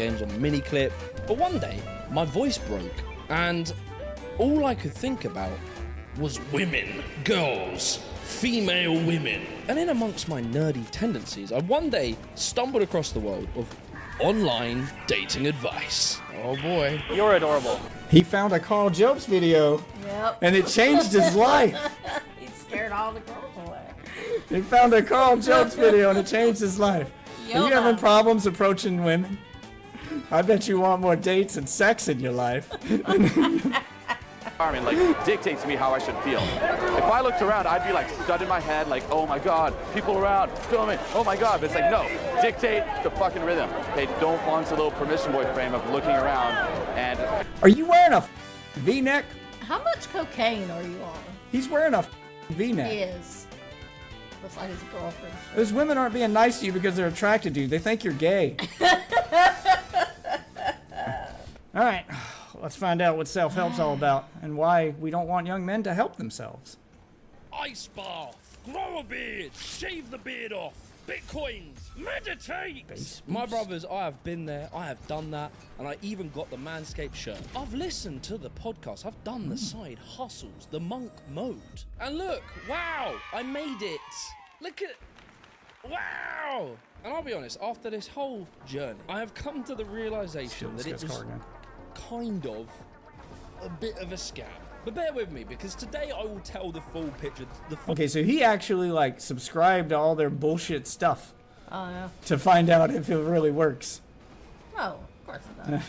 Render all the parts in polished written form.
games on mini clip. But one day, my voice broke, and all I could think about was women, girls, female women. And in amongst my nerdy tendencies, I one day stumbled across the world of online dating advice. Oh boy. You're adorable. He found a Carl Jobs video, and it changed his life. He scared all the girls away. He found a Carl Jobs video, and it changed his life. Are you having problems approaching women? I bet you want more dates and sex in your life. I mean, like, dictates me how I should feel. If I looked around, I'd be like stunned in my head, like, oh my God, people around, filming, oh my God. But it's like, no, dictate the fucking rhythm. Okay, don't fall into the little permission boy frame of looking around and... Are you wearing a V-neck? How much cocaine are you on? He's wearing a V-neck. He is. Looks like his girlfriend. Those women aren't being nice to you because they're attracted to you. They think you're gay. All right, let's find out what self-help's all about and why we don't want young men to help themselves. Ice bath, grow a beard, shave the beard off, bitcoins, meditate. My brothers, I have been there, I have done that, and I even got the Manscaped shirt. I've listened to the podcast, I've done the side hustles, the monk mode. And look, wow, I made it. Look at, wow. And I'll be honest, after this whole journey, I have come to the realization that it was kind of a bit of a scam. But bear with me, because today I will tell the full picture. Okay, so he actually, like, subscribed to all their bullshit stuff. Oh, yeah. To find out if it really works. No, of course it does.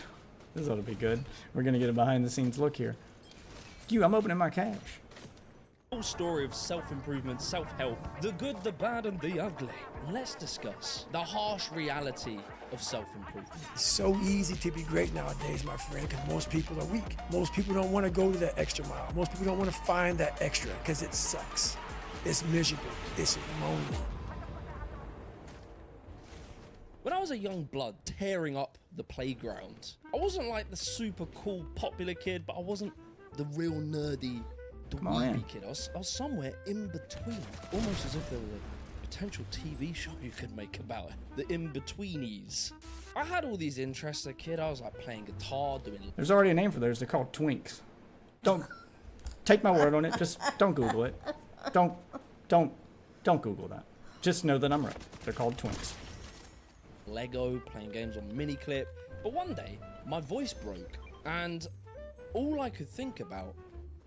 This ought to be good. We're going to get a behind-the-scenes look here. Phew, I'm opening my cache. Whole story of self-improvement, self-help, the good, the bad, and the ugly. Let's discuss the harsh reality of self-improvement. It's so easy to be great nowadays, my friend, because most people are weak. Most people don't want to go to that extra mile. Most people don't want to find that extra because it sucks. It's miserable. It's lonely. When I was a young blood tearing up the playground, I wasn't like the super cool, popular kid, but I wasn't the real nerdy, dweeby kid. I was somewhere in between, almost as if there was a potential TV show you could make about it. The in-betweenies. I had all these interests as a kid. I was like playing guitar, doing... There's already a name for those. They're called twinks. Don't take my word on it. Just don't Google it. Don't Google that. Just know that I'm right. They're called twinks. Lego, playing games on mini clip. But one day, my voice broke, and all I could think about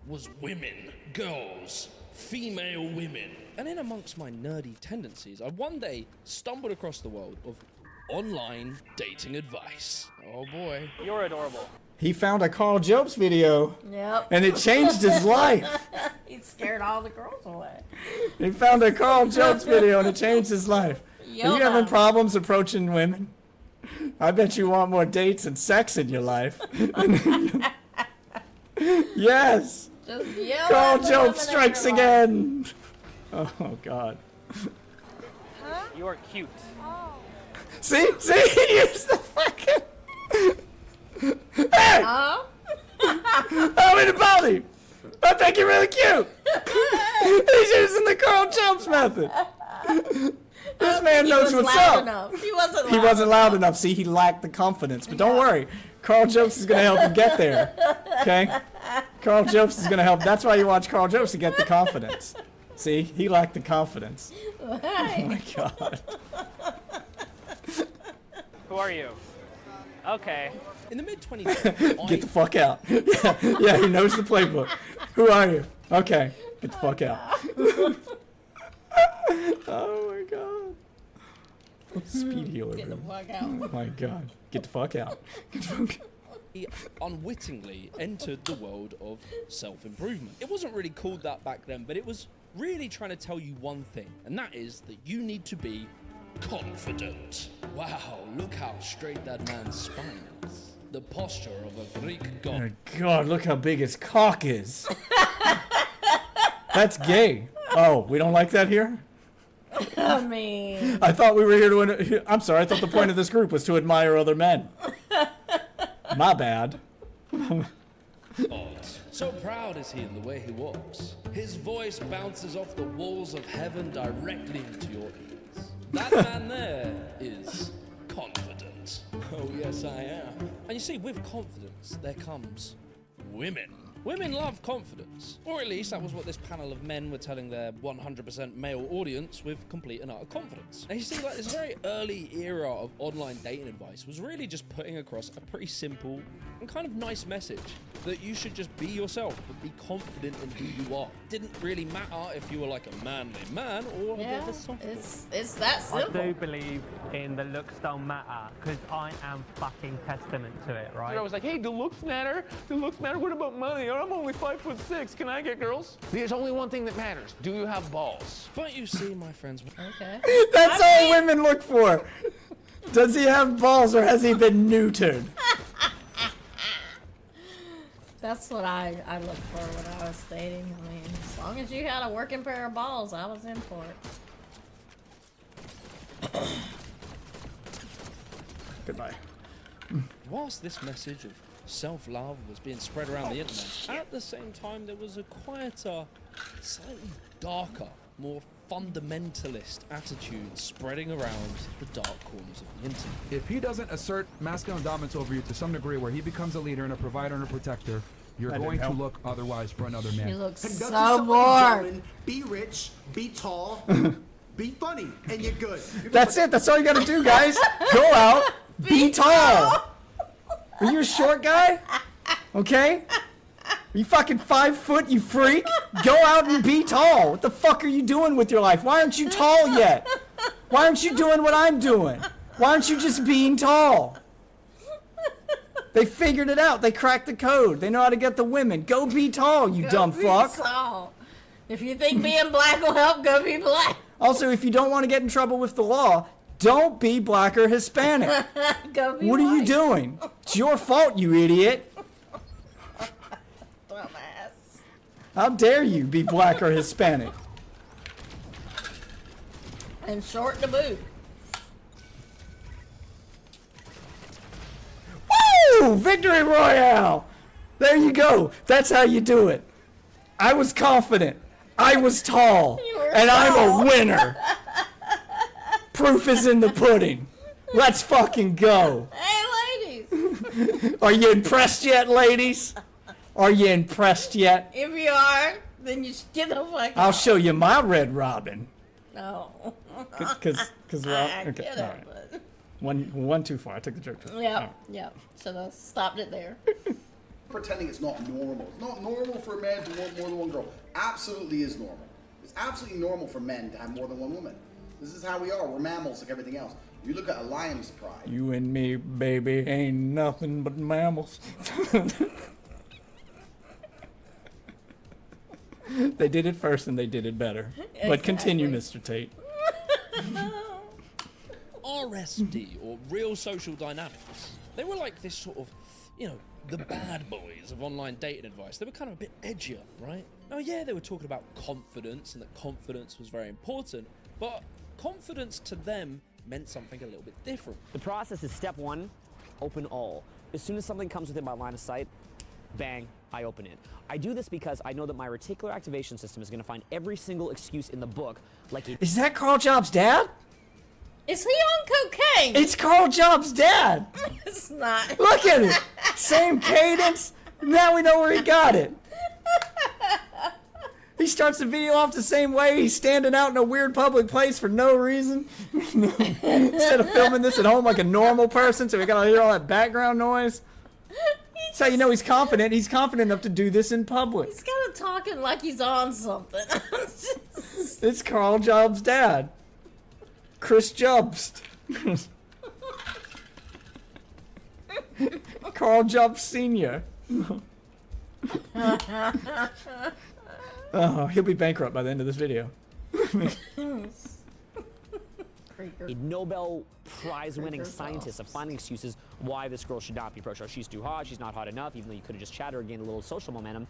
was women, girls, female women. And in amongst my nerdy tendencies, I one day stumbled across the world of online dating advice. Oh boy. You're adorable. He found a Carl Jobs video, Yep. and it changed his life. He scared all the girls away. He found a Carl Jobs video, and it changed his life. Are you having Yoda. problems approaching women? I bet you want more dates and sex in your life. Yes! Just yell Carl at the Jobs women in strikes your life. again! Oh, God. You are cute. See? He used the fucking... Hey! Huh? I'm in the body! I think you're really cute! He's using the Carl Jobs method! This man knows what's up! He wasn't loud He wasn't loud enough. See, he lacked the confidence. But don't worry. Carl Jobs is going to help him get there. Okay? Carl Jobs is going to help. That's why you watch Carl Jobs to get the confidence. See? He lacked the confidence. Oh, my God. Who are you? Okay. In the mid-20s, Get the fuck out. Yeah, he knows the playbook. Who are you? Okay. Get the fuck out. Oh, my God. Speed healer. Get the Bro. fuck out. Oh, my God. Get the fuck out. Get the fuck out. he unwittingly entered the world of self-improvement. It wasn't really called that back then, but it was really trying to tell you one thing, and that is that you need to be confident. Wow, look how straight that man's spine is. The posture of a Greek god. Oh, God, look how big his cock is. That's gay. Oh, we don't like that here? I mean... I thought we were here to... I'm sorry, I thought the point of this group was to admire other men. My bad. So proud is he in the way he walks. His voice bounces off the walls of heaven directly into your ears. That man there is confident. confident? Oh, yes, I am. And you see, with confidence, there comes women. Women love confidence. Or at least that was what this panel of men were telling their 100% male audience with complete and utter confidence. And you see, like, this very early era of online dating advice was really just putting across a pretty simple and kind of nice message that you should just be yourself, but be confident in who you are. Didn't really matter if you were like a manly man or a bit Yeah, of a soft boy. it's that I simple. do believe in the looks don't matter, because I am fucking testament to it, right? I was like, hey, do looks matter? Do looks matter? What about money? I'm only 5'6". Can I get girls? There's only one thing that matters. Do you have balls? But you see, my friends, Okay. That's all women look for. Does he have balls or has he been neutered? That's what I looked for when I was dating. I mean, as long as you had a working pair of balls, I was in for it. Goodbye. whilst this message of self-love was being spread around the internet, at the same time there was a quieter, slightly darker, more fundamentalist attitude spreading around the dark corners of the internet. If he doesn't assert masculine dominance over you to some degree where he becomes a leader and a provider and a protector, you're That going didn't to help. look otherwise for another You man. look Conduct so yourself like a bored. gentleman, be rich, be tall, be funny, and you're good. That's it. That's all you gotta do, guys. Go out, be tall. Are you a short guy? Okay? Are you fucking 5 foot, you freak? Go out and be tall. What the fuck are you doing with your life? Why aren't you tall yet? Why aren't you doing what I'm doing? Why aren't you just being tall? They figured it out. They cracked the code. They know how to get the women. Go be tall, you dumb Be fuck. tall. If you think being black will help, go be black. Also, if you don't want to get in trouble with the law, don't be black or Hispanic. Go be What are you white. doing? It's your fault, you idiot. Dumbass. How dare you be black or Hispanic? And short to boot. Woo! Victory Royale! There you go. That's how you do it. I was confident. I was tall. You were And I'm tall. a winner. Proof is in the pudding. Let's fucking go. Hey, ladies. Are you impressed yet, ladies? Are you impressed yet? If you are, then you should get the fuck I'll out. show you my Red Robin. No. Cause well, I okay, get all it, right. but... One too far. I took the joke too far. Yep, yep. Should have stopped it there. Pretending it's not normal. It's not normal for a man to want more than one girl. Absolutely is normal. It's absolutely normal for men to have more than one woman. This is how we are. We're mammals like everything else. You look at a lion's pride. You and me, baby, ain't nothing but mammals. They did it first and they did it better. But continue, Mr. Tate. RSD, or real social dynamics, they were like this sort of, you know, the bad boys of online dating advice. They were kind of a bit edgier, right? Oh yeah, they were talking about confidence and that confidence was very important, but confidence to them meant something a little bit different. The process is step one, open all. As soon as something comes within my line of sight, bang, I open it. I do this because I know that my reticular activation system is going to find every single excuse in the book, like it. Is that Carl Jobs' dad? Is he on cocaine? It's Carl Jobs' dad. It's not. Look at it. Same cadence. Now we know where he got it. He starts the video off the same way. He's standing out in a weird public place for no reason. Instead of filming this at home like a normal person, so we gotta hear all that background noise. That's how you know he's confident. He's confident enough to do this in public. He's kind of talking like he's on something. It's Carl Jobs' dad. Chris Jobs. Carl Jobs Sr. Oh, he'll be bankrupt by the end of this video. A Nobel Prize-winning scientist of finding excuses why this girl should not be approached. She's too hot, she's not hot enough, even though you could have just chatted her, gained a little social momentum.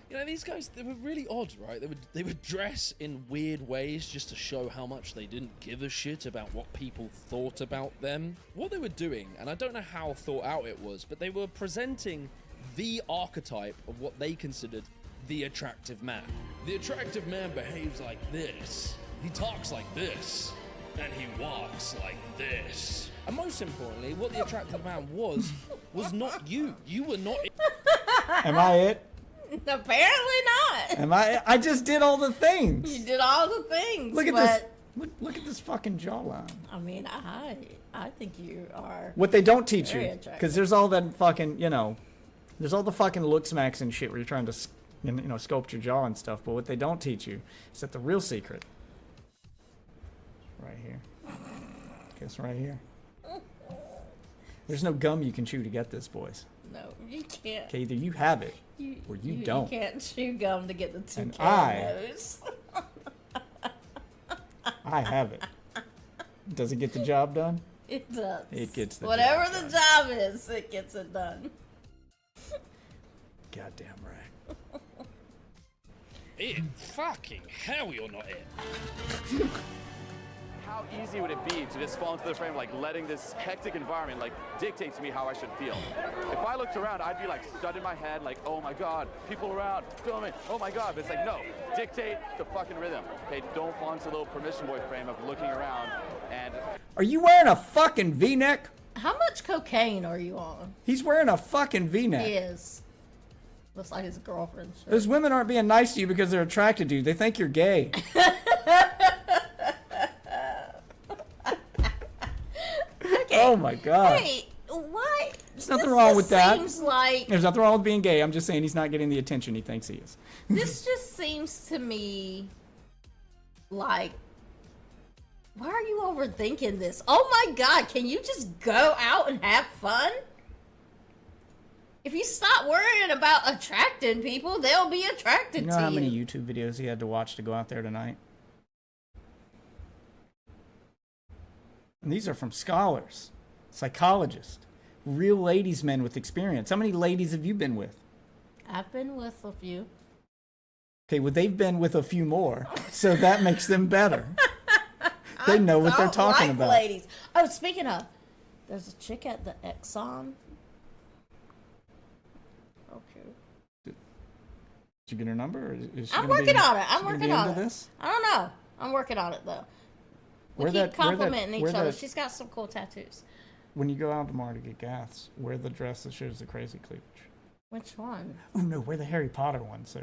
You know, these guys, they were really odd, right? They would dress in weird ways just to show how much they didn't give a shit about what people thought about them. What they were doing, and I don't know how thought out it was, but they were presenting the archetype of what they considered the attractive man. The attractive man behaves like this. He talks like this. And he walks like this. And most importantly, what the attractive man was not you. You were not it. Am I it? Apparently not. Am I? I just did all the things. You did all the things. Look at but, this. Look at this fucking jawline. I mean, I think you are. What they don't teach you, very attractive. because there's all that fucking, there's all the fucking look smacks and shit where you're trying to, sculpt your jaw and stuff. But what they don't teach you is that the real secret, right here. Guess right here. There's no gum you can chew to get this, boys. No, you can't. Okay, either you have it or you don't. You can't chew gum to get the And toucan nose. I have it. Does it get the job done? It does. It gets the Whatever job the done. job is, it gets it done. Goddamn right. It. Fucking hell, you're not it. How easy would it be to just fall into the frame, like letting this hectic environment like dictate to me how I should feel? If I looked around, I'd be like stunned in my head, like, oh my God, people around, filming, oh my God. But it's like, no, dictate the fucking rhythm. Okay, don't fall into the little permission boy frame of looking around and... Are you wearing a fucking V-neck? How much cocaine are you on? He's wearing a fucking V-neck. He is. Looks like his girlfriend. Those women aren't being nice to you because they're attracted to you. They think you're gay. Okay. Oh my God. Hey, why? There's nothing wrong with that. Seems like There's nothing wrong with being gay. I'm just saying he's not getting the attention he thinks he is. this just seems to me like, why are you overthinking this? Oh my God, can you just go out and have fun? If you stop worrying about attracting people, they'll be attracted You know to how you. many YouTube videos he had to watch to go out there tonight? And these are from scholars, psychologists, real ladies men with experience. How many ladies have you been with? I've been with a few. Okay, well, they've been with a few more, so that makes them better. They know what they're talking like about. Ladies. Oh, speaking of, there's a chick at the Exxon. Okay. Did you get her number? Or is she I'm gonna working be, on it. she I'm gonna working be on into it. this? I don't know. I'm working on it though. We Where keep that- where that- complimenting each where other. that- She's got some cool tattoos. When you go out tomorrow to get gas, wear the dress that shows the crazy cleavage. Which one? Oh no, wear the Harry Potter one, so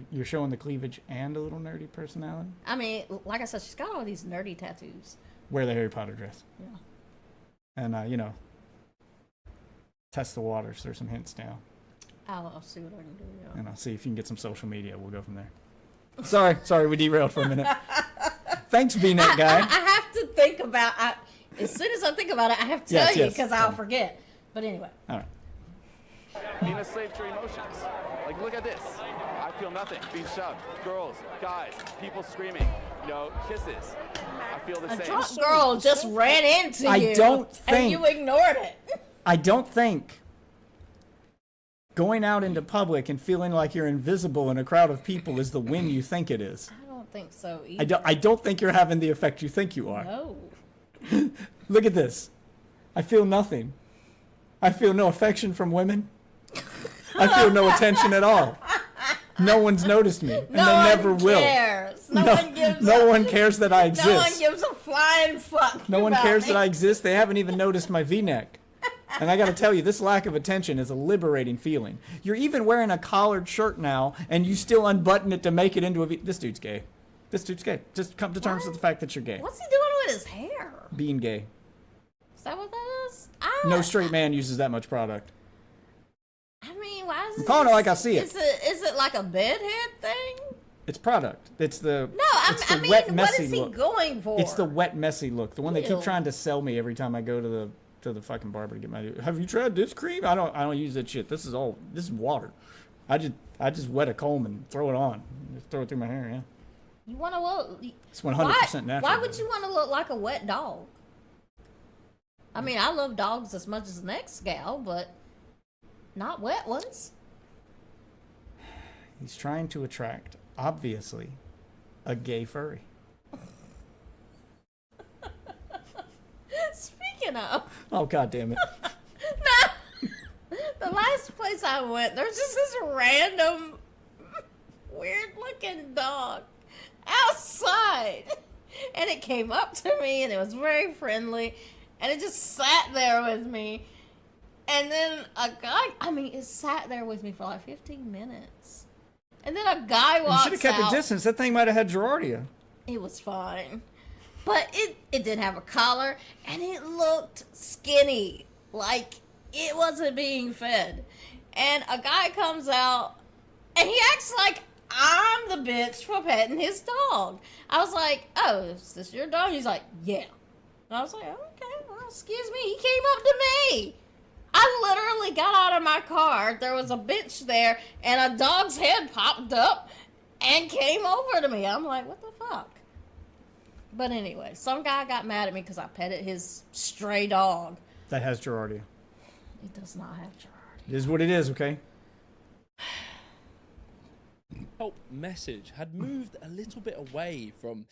you're showing the cleavage and a little nerdy personality. I mean, like I said, she's got all these nerdy tattoos. Wear the Harry Potter dress. Yeah. And test the waters. There's some hints now. I'll see what I can do. Yeah. And I'll see if you can get some social media. We'll go from there. Sorry, we derailed for a minute. Thanks, V-neck guy. I have to think about. As soon as I think about it, I have to tell you Yes. because I'll forget. But anyway. All right. Being a slave to your emotions. Like, look at this. I feel nothing. Being shoved. Girls, guys, people screaming. Kisses. I feel the A same. drunk girl just ran into you. I don't And think- you ignored it. I don't think going out into public and feeling like you're invisible in a crowd of people is the win you think it is. I don't think so either. I don't think you're having the effect you think you are. No. Look at this. I feel nothing. I feel no affection from women. I feel no attention at all. No one's noticed me, and No they one never will. cares. No one cares that I exist. No one gives a flying fuck. No one about cares me. that I exist. They haven't even noticed my V-neck. And I got to tell you, this lack of attention is a liberating feeling. You're even wearing a collared shirt now, and you still unbutton it to make it into a V. This dude's gay. This dude's gay. Just come to terms with the fact that you're gay. What's he doing with his hair? Being gay. Is that what that is? No straight man uses that much product. I mean, why is I'm it? calling it like I see it. Is it like a bedhead thing? It's product. It's the it's the I mean, wet, what messy is he look. going for? It's the wet, messy look. The one they Ew. keep trying to sell me every time I go to the fucking barber to get my. Have you tried this cream? I don't use that shit. This is water. I just wet a comb and throw it on. Just throw it through my hair. Yeah. You want to look? It's 100% natural. Why would you want to look like a wet dog? I mean, I love dogs as much as the next gal, but not wet ones. He's trying to attract, obviously, a gay furry. Speaking of, Oh, God damn it. the last place I went, there's just this random, weird-looking dog outside, and it came up to me, and it was very friendly, And it just sat there with me. And then a guy, it sat there with me for like 15 minutes. And then a guy walks out. You should have kept a distance. That thing might have had Gerardia. It was fine. But it didn't have a collar, and it looked skinny. Like it wasn't being fed. And a guy comes out, and he acts like I'm the bitch for petting his dog. I was like, oh, is this your dog? He's like, yeah. And I was like, okay, well, excuse me. He came up to me. I literally got out of my car. There was a bench there, and a dog's head popped up and came over to me. I'm like, what the fuck? But anyway, some guy got mad at me because I petted his stray dog. That has Gerardia. It does not have Gerardia. It is what it is, okay? Help message had moved a little bit away from,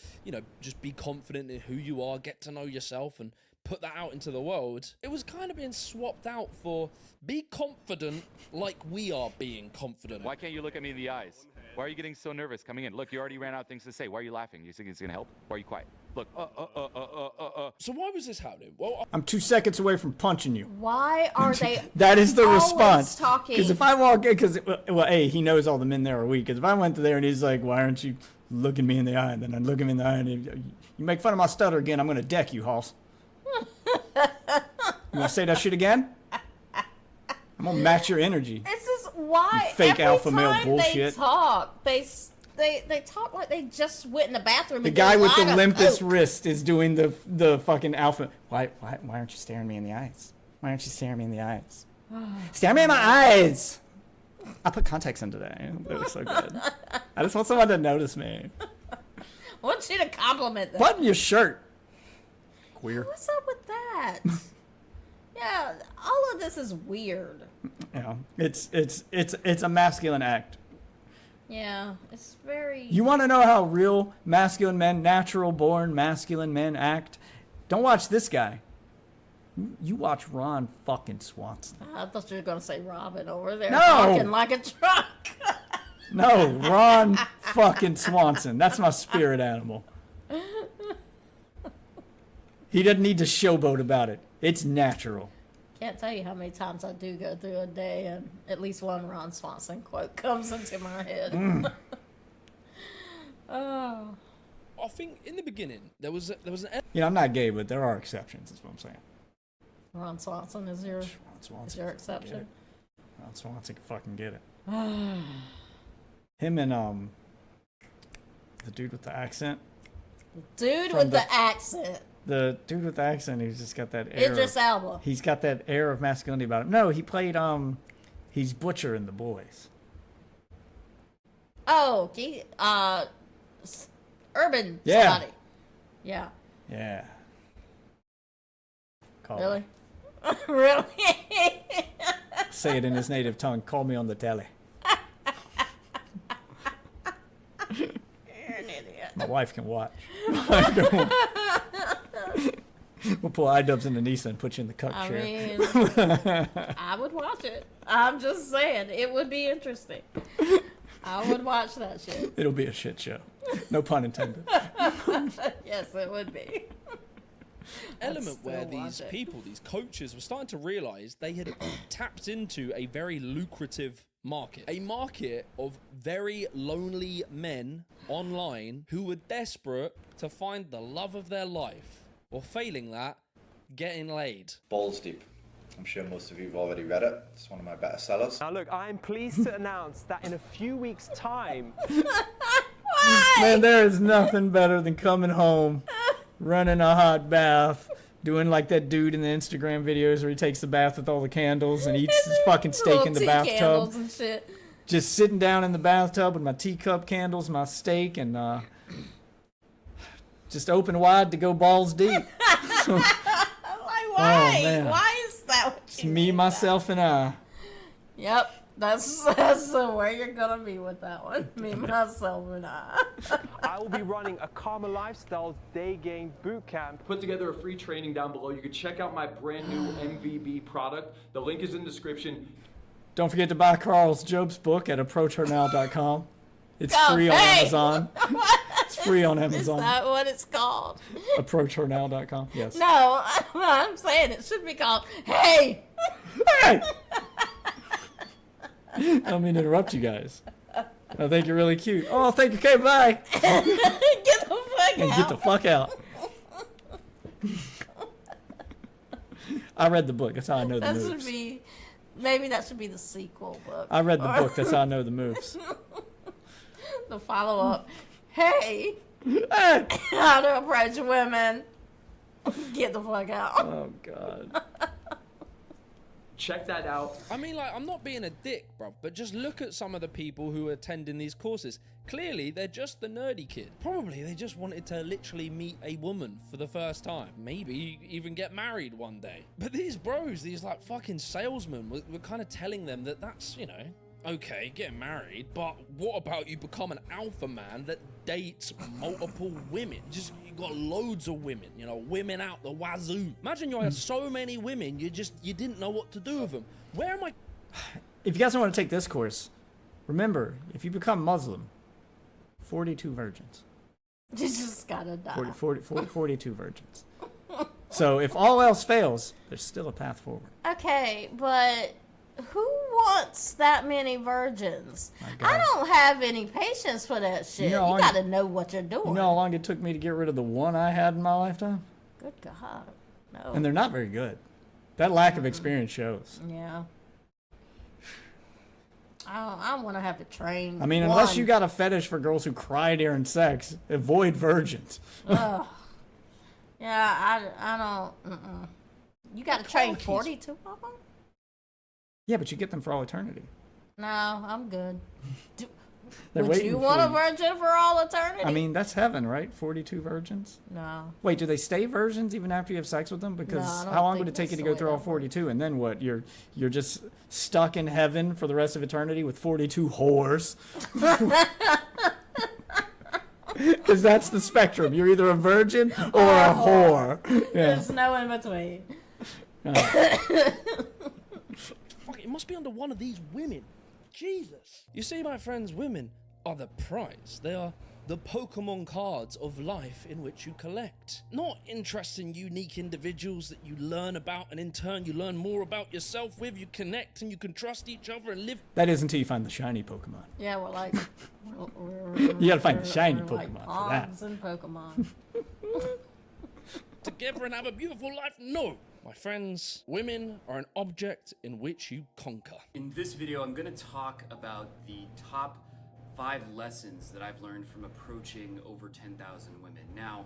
just be confident in who you are, get to know yourself, and put that out into the world. It was kind of being swapped out for be confident like we are being confident. Why can't you look at me in the eyes? Why are you getting so nervous coming in? Look, you already ran out of things to say. Why are you laughing? You think it's gonna help? Why are you quiet? Look, So why was this happening? Well, I'm 2 seconds away from punching you. Why are they That is the always response. talking? Because if I walk in, well, A, he knows all the men there are weak. Because if I went to there and he's like, why aren't you looking me in the eye? And then I look him in the eye and you make fun of my stutter again, I'm going to deck you, Hoss. You want to say that shit again? I'm going to match your energy. It's just why You fake every alpha male time bullshit. they talk, they talk like they just went in the bathroom. The and guy did a with the line of limpest coke. wrist is doing the fucking alpha. Why aren't you staring me in the eyes? Why aren't you staring me in the eyes? Stare me in my eyes! I put context into that. It was so good. I just want someone to notice me. I want you to compliment them. Button your shirt. Queer. What's up with that? Yeah, all of this is weird. Yeah, it's a masculine act. Yeah, it's very... You want to know how real masculine men, natural-born masculine men act? Don't watch this guy. You watch Ron fucking Swanson. I thought you were going to say Robin over there No! talking like a truck. No, Ron fucking Swanson. That's my spirit animal. He doesn't need to showboat about it. It's natural. Can't tell you how many times I do go through a day and at least one Ron Swanson quote comes into my head. Oh. I think in the beginning there was an I'm not gay, but there are exceptions. Is what I'm saying. Ron Swanson is your exception. Ron Swanson can fucking get it. Him and the dude with the accent. Dude with the accent. The dude with the accent, he's just got that air. Idris Elba. He's got that air of masculinity about him. No, he played he's Butcher in The Boys. Oh, Urban Yeah. somebody. Yeah. Yeah. Call Really? me. Really? Say it in his native tongue. Call me on the telly. You're an idiot. My wife can watch. We'll pull iDubbbz into Nisa and put you in the cup chair. I would watch it. I'm just saying, it would be interesting. I would watch that shit. It'll be a shit show. No pun intended. Yes, it would be. Element where these coaches were starting to realize they had tapped into a very lucrative market. A market of very lonely men online who were desperate to find the love of their life, or failing that, getting laid. Balls Deep. I'm sure most of you have already read it. It's one of my better sellers. Now look, I am pleased to announce that in a few weeks' time... Man, there is nothing better than coming home, running a hot bath, doing like that dude in the Instagram videos where he takes the bath with all the candles and eats his fucking steak in the bathtub. And shit. Just sitting down in the bathtub with my teacup candles, my steak, and just open wide to go balls deep. Like, why? Oh, man. Why is that what It's you me, mean myself, and I. Yep. That's where you're gonna be with that one. Me, myself, and I. I will be running a Karma Lifestyles Day Game Bootcamp. Put together a free training down below. You can check out my brand new MVB product. The link is in the description. Don't forget to buy Carl's Job's book at approachhernow.com. It's free on Hey! Amazon. It's free on Is Amazon. that what it's called? ApproachHerNow.com. Yes. No, I'm saying it should be called Hey. Hey! I don't mean to interrupt you guys. I think you're really cute. Oh, thank you. Okay, bye. Get the fuck And out. get the fuck out. I read the book. That's how I know the That moves. should be, maybe that should be the sequel book. I read the book. That's how I know the moves. The follow-up. Hey. Hey! How to approach women. Get the fuck out. Oh, God. Check that out. I mean, like, I'm not being a dick, bruv, but just look at some of the people who are attending these courses. Clearly, they're just the nerdy kid. Probably they just wanted to literally meet a woman for the first time. Maybe even get married one day. But these bros, these like fucking salesmen, were kind of telling them that that's, you know, okay, get married, but what about you become an alpha man that dates multiple women? Just, you got loads of women, you know, women out the wazoo. Imagine you had so many women, you didn't know what to do with them. Where am I? If you guys want to take this course, remember, if you become Muslim, 42 virgins. You just gotta die. 42 virgins. So if all else fails, there's still a path forward. Okay, but who wants that many virgins? I don't have any patience for that shit. You gotta know what you're doing. You know how long it took me to get rid of the one I had in my lifetime? Good God. No. And they're not very good. That lack of experience shows. Yeah. I want to have to train. I mean, unless you got a fetish for girls who cry during sex, avoid virgins. Ugh. Yeah, I don't. You got to train 42 of them? Yeah, but you get them for all eternity. No, I'm good. They're Would waiting you for want a you. virgin for all eternity? I mean, that's heaven, right? 42 virgins? No. Wait, do they stay virgins even after you have sex with them? Because No, I don't how long think would it take you that's to the go through way all that 42? And then what? You're just stuck in heaven for the rest of eternity with 42 whores? Because that's the spectrum. You're either a virgin or a whore. Yeah. There's no in between. Fuck, it must be under one of these women. Jesus. You see, my friends, women are the prize. They are the Pokemon cards of life in which you collect. Not interesting, unique individuals that you learn about, and in turn you learn more about yourself with. You connect and you can trust each other and live. That is until you find the shiny Pokemon. Yeah, we're like... You gotta find the shiny we're Pokemon like for that. Pogs and Pokemon. Together and have a beautiful life? No. My friends, women are an object in which you conquer. In this video, I'm going to talk about the top 5 lessons that I've learned from approaching over 10,000 women. Now,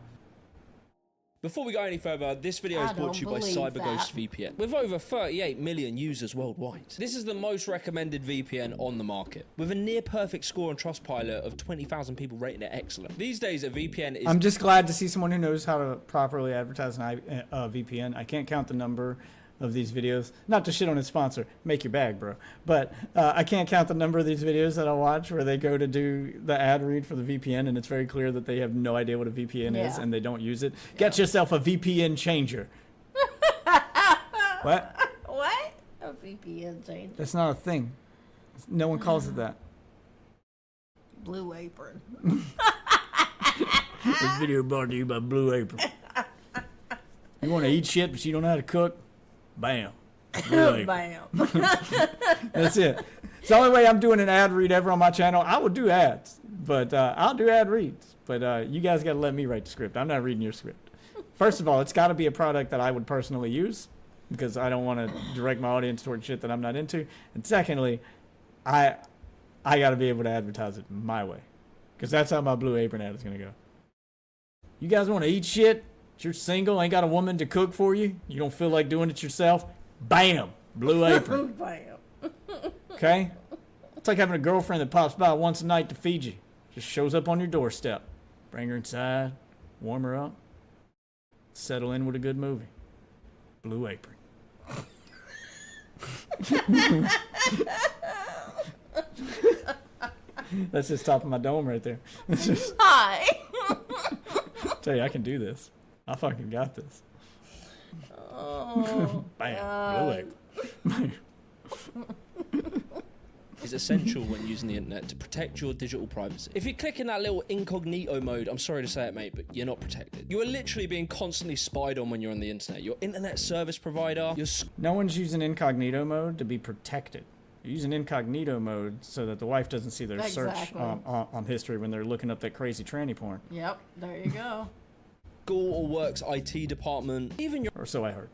before we go any further, this video is brought to you by CyberGhost VPN. With over 38 million users worldwide, this is the most recommended VPN on the market, with a near perfect score on Trustpilot of 20,000 people rating it excellent. These days, a VPN is... I'm just glad to see someone who knows how to properly advertise an VPN. I can't count the number of these videos. Not to shit on his sponsor. Make your bag, bro. But I can't count the number of these videos that I watch where they go to do the ad read for the VPN and it's very clear that they have no idea what a VPN is and they don't use it. Get yourself a VPN changer. What? What? A VPN changer. That's not a thing. No one calls it that. Blue Apron. This video brought to you by Blue Apron. You want to eat shit but you don't know how to cook? Bam. Blue Apron. Bam. That's it. It's the only way I'm doing an ad read ever on my channel. I would do ads, but I'll do ad reads. But you guys got to let me write the script. I'm not reading your script. First of all, it's got to be a product that I would personally use because I don't want to direct my audience toward shit that I'm not into. And secondly, I got to be able to advertise it my way because that's how my Blue Apron ad is going to go. You guys want to eat shit? You're single, ain't got a woman to cook for you, you don't feel like doing it yourself, bam, Blue Apron. Bam. Okay? It's like having a girlfriend that pops by once a night to feed you. Just shows up on your doorstep. Bring her inside, warm her up, settle in with a good movie. Blue Apron. That's just top of my dome right there. Hi. Tell you, I can do this. I fucking got this. Oh, bam, God. Blue Apron. is essential when using the internet to protect your digital privacy. If you click in that little incognito mode, I'm sorry to say it, mate, but you're not protected. You are literally being constantly spied on when you're on the internet. Your internet service provider, No one's using incognito mode to be protected. You're using incognito mode so that the wife doesn't see their search on history when they're looking up that crazy tranny porn. Yep, there you go. school or work's IT department, even your... Or so I heard.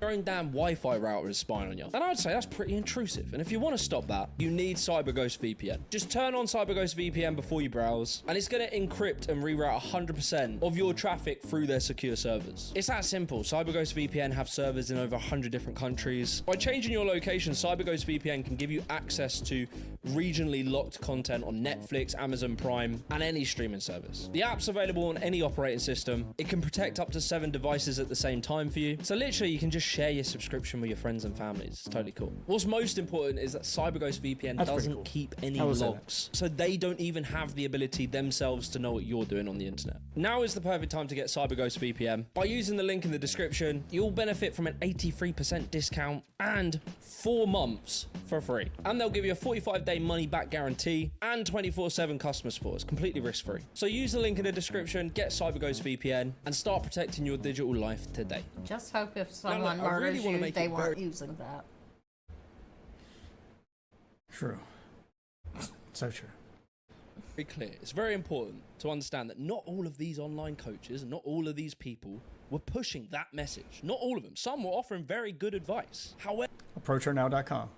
Your own damn Wi-Fi router is spying on you. And I'd say that's pretty intrusive. And if you want to stop that, you need CyberGhost VPN. Just turn on CyberGhost VPN before you browse, and it's going to encrypt and reroute 100% of your traffic through their secure servers. It's that simple. CyberGhost VPN have servers in over 100 different countries. By changing your location, CyberGhost VPN can give you access to regionally locked content on Netflix, Amazon Prime, and any streaming service. The app's available on any operating system. It can protect up to 7 devices at the same time for you. So literally, you can just share your subscription with your friends and families. It's totally cool. What's most important is that CyberGhost VPN doesn't keep any logs, so they don't even have the ability themselves to know what you're doing on the internet. Now is the perfect time to get CyberGhost VPN. By using the link in the description, you'll benefit from an 83% discount and 4 months for free. And they'll give you a 45-day money-back guarantee and 24/7 customer support. It's completely risk-free. So use the link in the description, get CyberGhost VPN, and start protecting your digital life today. Just hope if someone murders you, they weren't using that. True. So true. Very clear. It's very important to understand that not all of these online coaches and not all of these people were pushing that message. Not all of them. Some were offering very good advice. However, ApproachHerNow.com.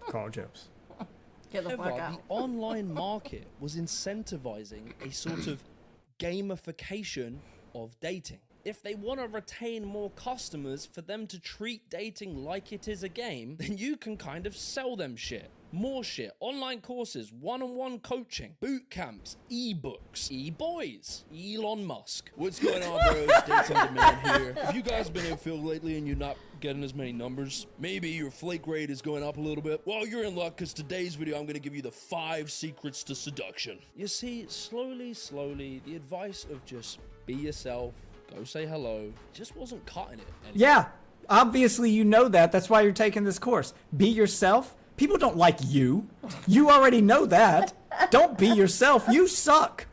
Carl Jobs. Get the fuck out. The online market was incentivizing a sort of gamification of dating. If they want to retain more customers for them to treat dating like it is a game, then you can kind of sell them shit. More shit, online courses, one-on-one coaching, boot camps, ebooks, e-boys, Elon Musk. What's going on, bros? Dating Demand here. If you guys been in field lately and you're not getting as many numbers, maybe your flake rate is going up a little bit, well, you're in luck because today's video, I'm going to give you the 5 secrets to seduction. You see, slowly, the advice of just be yourself, go say hello, just wasn't cutting it anymore. Yeah, obviously you know that. That's why you're taking this course. Be yourself. People don't like you. You already know that. Don't be yourself. You suck.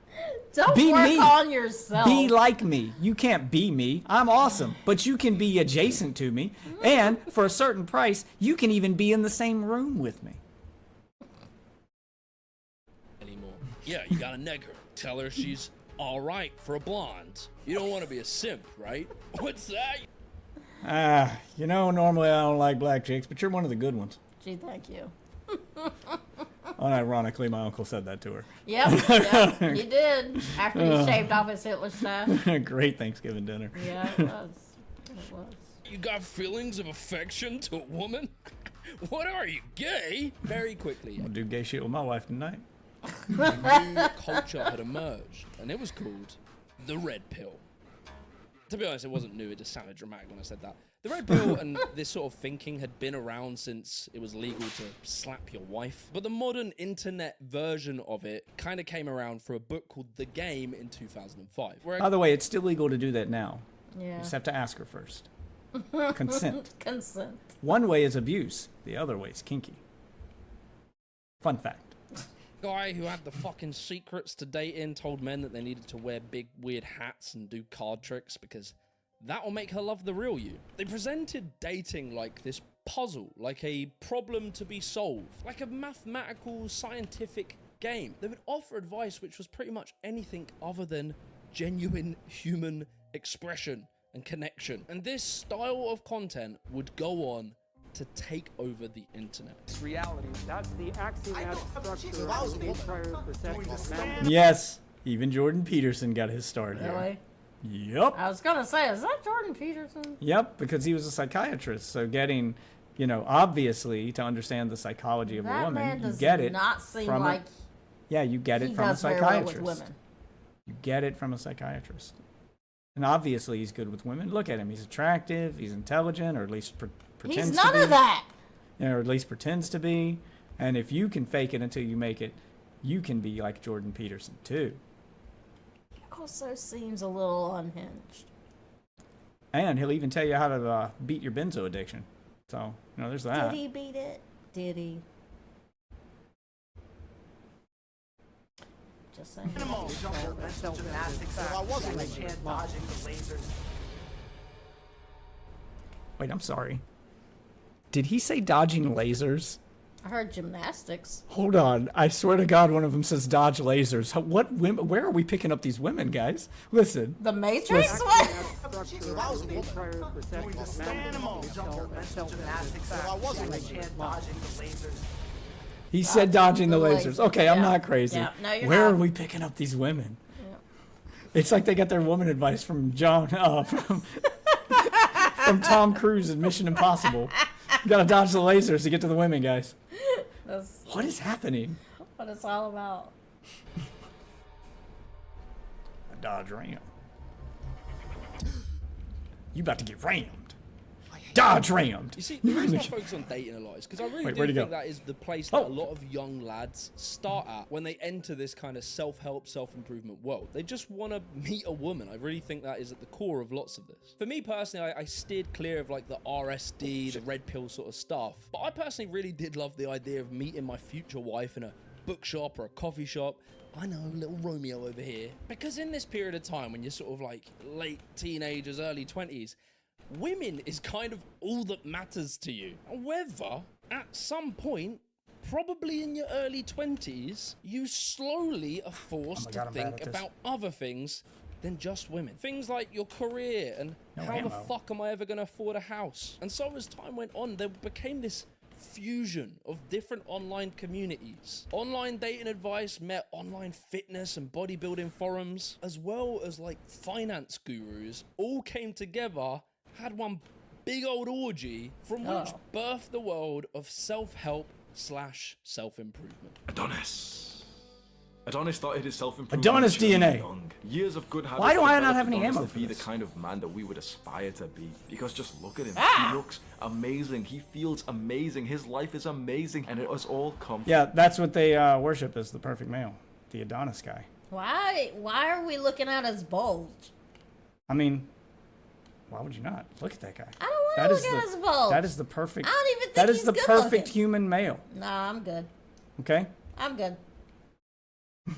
Don't be work me. on yourself. Be like me. You can't be me. I'm awesome. But you can be adjacent to me. And for a certain price, you can even be in the same room with me. Anymore. Yeah, you gotta neg her. Tell her she's all right for a blonde. You don't want to be a simp, right? What's that? You know, normally I don't like black chicks, but you're one of the good ones. Gee, thank you. Unironically, my uncle said that to her. Yep, he did. After he shaved off his Hitler staff. Great Thanksgiving dinner. Yeah, it was. It was. You got feelings of affection to a woman? What are you, gay? Very quickly. I'll do gay shit with my wife tonight. A new culture had emerged, and it was called the red pill. To be honest, it wasn't new, it just sounded dramatic when I said that. The red pill and this sort of thinking had been around since it was legal to slap your wife. But the modern internet version of it kind of came around for a book called The Game in 2005. By the way, it's still legal to do that now. Yeah. You just have to ask her first. Consent. Consent. One way is abuse. The other way is kinky. Fun fact. Guy who had the fucking secrets to dating told men that they needed to wear big weird hats and do card tricks because that will make her love the real you. They presented dating like this puzzle, like a problem to be solved, like a mathematical scientific game. They would offer advice which was pretty much anything other than genuine human expression and connection. And this style of content would go on to take over the internet. Reality. That's the axiomatic structure of the entire perception. Yes, even Jordan Peterson got his start here. Really? Yep. I was gonna say, is that Jordan Peterson? Yep, because he was a psychiatrist. So getting, you know, obviously to understand the psychology of a woman, you get it from like you get it from a psychiatrist. You get it from a psychiatrist. And obviously he's good with women. Look at him. He's attractive, he's intelligent, or at least pretends he's none to be. of that. You know, or at least pretends to be. And if you can fake it until you make it, you can be like Jordan Peterson too. Also seems a little unhinged. And he'll even tell you how to beat your benzo addiction. So, you know, there's that. Did he beat it? Did he? Just saying. Wait, I'm sorry. Did he say dodging lasers? I heard gymnastics. Hold on. I swear to God, one of them says dodge lasers. What women? Where are we picking up these women, guys? Listen. The Matrix? He said dodging the lasers. Okay, I'm not crazy. Yeah. No, you're Where not. are we picking up these women? Yeah. It's like they got their woman advice from from Tom Cruise in Mission Impossible. You gotta dodge the lasers to get to the women, guys. What is happening? What it's all about. A Dodge Ram. You about to get rammed. Dodge rammed. You see, the reason I focus on dating a lot is because I really do think that is the place that a lot of young lads start at when they enter this kind of self-help, self-improvement world. They just want to meet a woman. I really think that is at the core of lots of this. For me personally, I steered clear of like the RSD, the red pill sort of stuff. But I personally really did love the idea of meeting my future wife in a bookshop or a coffee shop. I know, little Romeo over here. Because in this period of time when you're sort of like late teenagers, early 20s, women is kind of all that matters to you. However, at some point, probably in your early 20s, you slowly are forced to think about other things than just women. Things like your career and how the fuck am I ever going to afford a house? And so as time went on, there became this fusion of different online communities. Online dating advice met online fitness and bodybuilding forums, as well as like finance gurus, all came together, had one big old orgy from which birthed the world of self-help / self-improvement. Adonis started his self-improvement. Adonis DNA. Young. Years of good habits. Why do I not have any Adonis ammo to for be this? the kind of man that we would aspire to be. Because just look at him. He looks amazing. He feels amazing. His life is amazing, and it has all come. Yeah, that's what they worship as the perfect male, the Adonis guy. Why are we looking at his bulge? I mean, why would you not? Look at that guy. I don't want to look at his bulge. That is the perfect. I don't even think that is he's the good perfect looking. human male. Nah, I'm good. Okay. I'm good.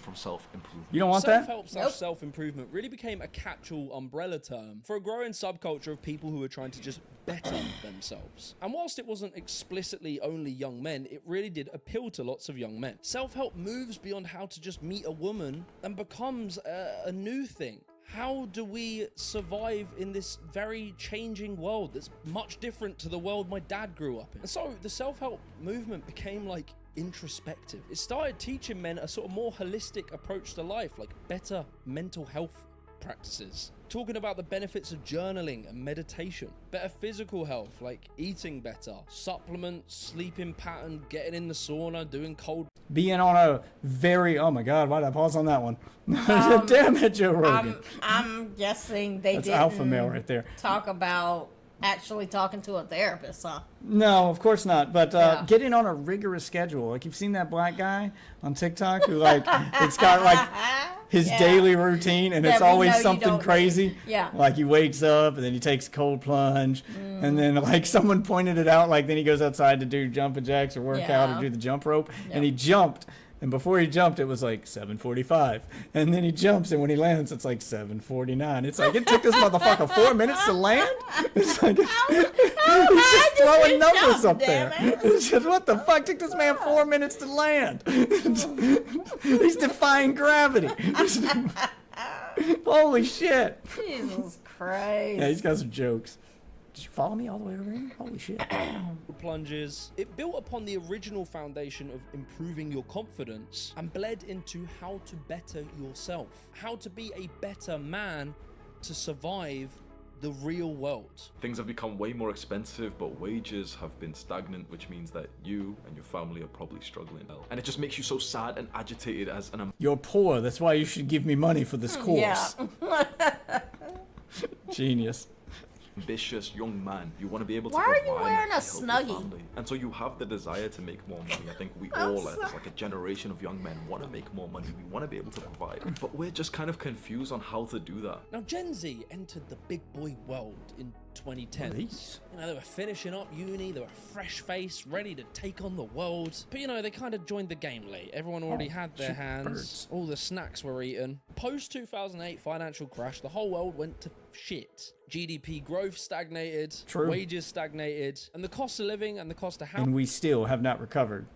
From self-improvement. You don't want that? Self-help / self-improvement really became a catch-all umbrella term for a growing subculture of people who are trying to just better themselves. And whilst it wasn't explicitly only young men, it really did appeal to lots of young men. Self-help moves beyond how to just meet a woman and becomes a new thing. How do we survive in this very changing world that's much different to the world my dad grew up in? And so the self-help movement became like introspective. It started teaching men a sort of more holistic approach to life, like better mental health practices. Talking about the benefits of journaling and meditation, better physical health, like eating better, supplements, sleeping pattern, getting in the sauna, doing cold. Being on a very, oh my God, why did I pause on that one? Damn it, Joe Rogan. I'm guessing they That's didn't alpha male right there. talk about actually talking to a therapist, huh? No, of course not. But getting on a rigorous schedule. Like, you've seen that black guy on TikTok who, like, it's got, like, his daily routine, and it's always something crazy. Yeah. Like, he wakes up, and then he takes a cold plunge, and then, like, someone pointed it out, like, then he goes outside to do jumping jacks or work out or do the jump rope, and he jumped. And before he jumped, it was like 7:45. And then he jumps, and when he lands, it's like 7:49. It's like, it took this motherfucker 4 minutes to land? It's like, he's just throwing numbers up there. It's just, what the fuck? Took this man 4 minutes to land. He's defying gravity. Holy shit. Jesus Christ. Yeah, he's got some jokes. Did you follow me all the way over here? Holy shit. Plunges. It built upon the original foundation of improving your confidence and bled into how to better yourself, how to be a better man to survive the real world. Things have become way more expensive, but wages have been stagnant, which means that you and your family are probably struggling. And it just makes you so sad and agitated as an... You're poor. That's why you should give me money for this course. Yeah. Genius. Ambitious young man, you want to be able to Why are you provide wearing a and help your snuggie? family. And so you have the desire to make more money. I think we all, as like a generation of young men, want to make more money. We want to be able to provide, but we're just kind of confused on how to do that. Now, Gen Z entered the big boy world in 2010s. You know, they were finishing up uni, they were fresh-faced, ready to take on the world. But you know, they kind of joined the game late. Everyone already had their hands. All the snacks were eaten. Post-2008 financial crash, the whole world went to shit. GDP growth stagnated, wages stagnated, and the cost of living and the cost of housing. And we still have not recovered.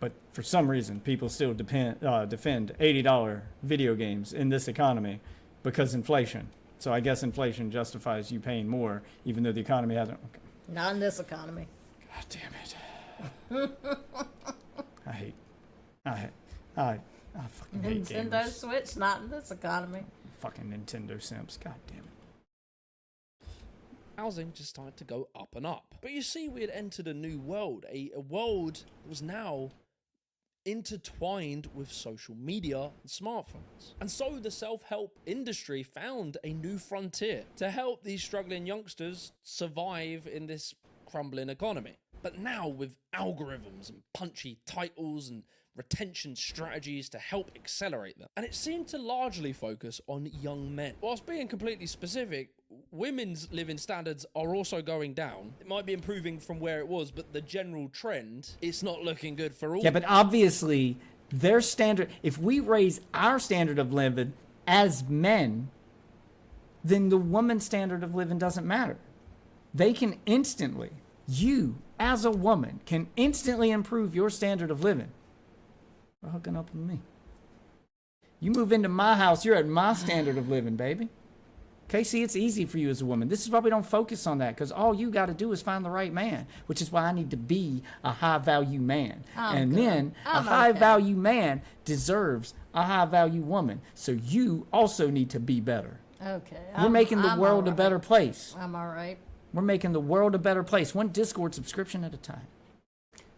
But for some reason, people still defend $80 video games in this economy because inflation. So I guess inflation justifies you paying more, even though the economy hasn't. Okay. Not in this economy. God damn it. I fucking hate Nintendo gamers. Switch, not in this economy. Fucking Nintendo Simps. God damn it. Housing just started to go up and up. But you see, we had entered a new world, a world that was now intertwined with social media and smartphones. And so the self-help industry found a new frontier to help these struggling youngsters survive in this crumbling economy. But now with algorithms and punchy titles and retention strategies to help accelerate them. And it seemed to largely focus on young men. Whilst being completely specific, women's living standards are also going down. It might be improving from where it was, but the general trend, it's not looking good for all. Yeah, but obviously, their standard, if we raise our standard of living as men, then the woman's standard of living doesn't matter. They can instantly, you as a woman, can instantly improve your standard of living by hooking up with me. You move into my house, you're at my standard of living, baby. Okay, see, it's easy for you as a woman. This is why we don't focus on that, because all you got to do is find the right man, which is why I need to be a high-value man. Then a high-value man deserves a high-value woman. So you also need to be better. Okay. We're making the world a better place. I'm all right. We're making the world a better place, one Discord subscription at a time.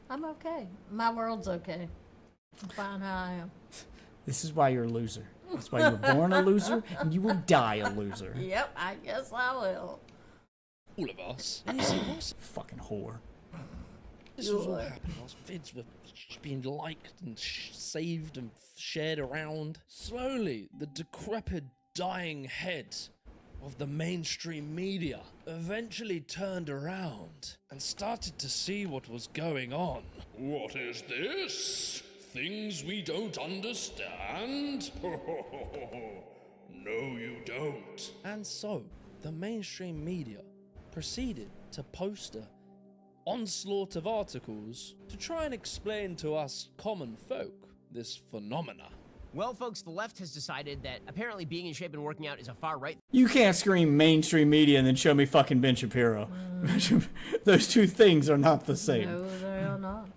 I'm okay. My world's okay. I'm fine how I am. This is why you're a loser. That's why you were born a loser, and you will die a loser. Yep, I guess I will. All of us. And you see, what's fucking whore. This was all happening. Whilst vids were being liked and saved and shared around. Slowly, the decrepit, dying head of the mainstream media eventually turned around and started to see what was going on. What is this? Things we don't understand? No, you don't. And so, the mainstream media proceeded to post an onslaught of articles to try and explain to us common folk this phenomena. Well, folks, the left has decided that apparently being in shape and working out is a far right. You can't scream mainstream media and then show me fucking Ben Shapiro. Those two things are not the same. No, they are not.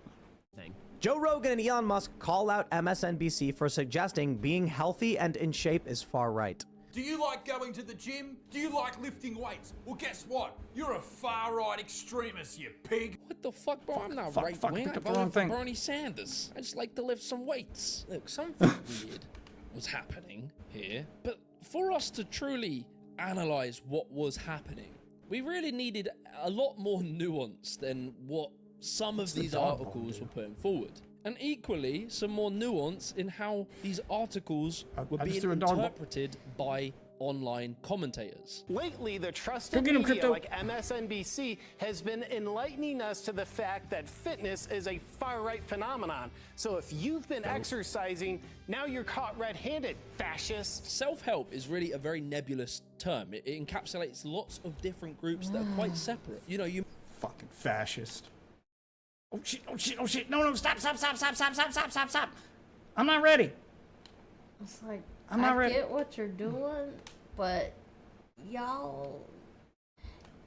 Joe Rogan and Elon Musk call out MSNBC for suggesting being healthy and in shape is far right. Do you like going to the gym? Do you like lifting weights? Well, guess what? You're a far-right extremist, you pig. What the fuck, bro? I'm not right-wing. I voted for Bernie Sanders. I just like to lift some weights. Look, something weird was happening here. But for us to truly analyze what was happening, we really needed a lot more nuance than what some of these articles were putting forward. And equally, some more nuance in how these articles were being interpreted by online commentators. Lately, the trusted media like MSNBC has been enlightening us to the fact that fitness is a far-right phenomenon. So if you've been exercising, now you're caught red-handed, fascist. Self-help is really a very nebulous term. It encapsulates lots of different groups that are quite separate. You know, you... Fucking fascist. Oh shit, oh shit, oh shit. No, stop. I'm not ready. It's like, I'm not ready. I get what you're doing, but y'all,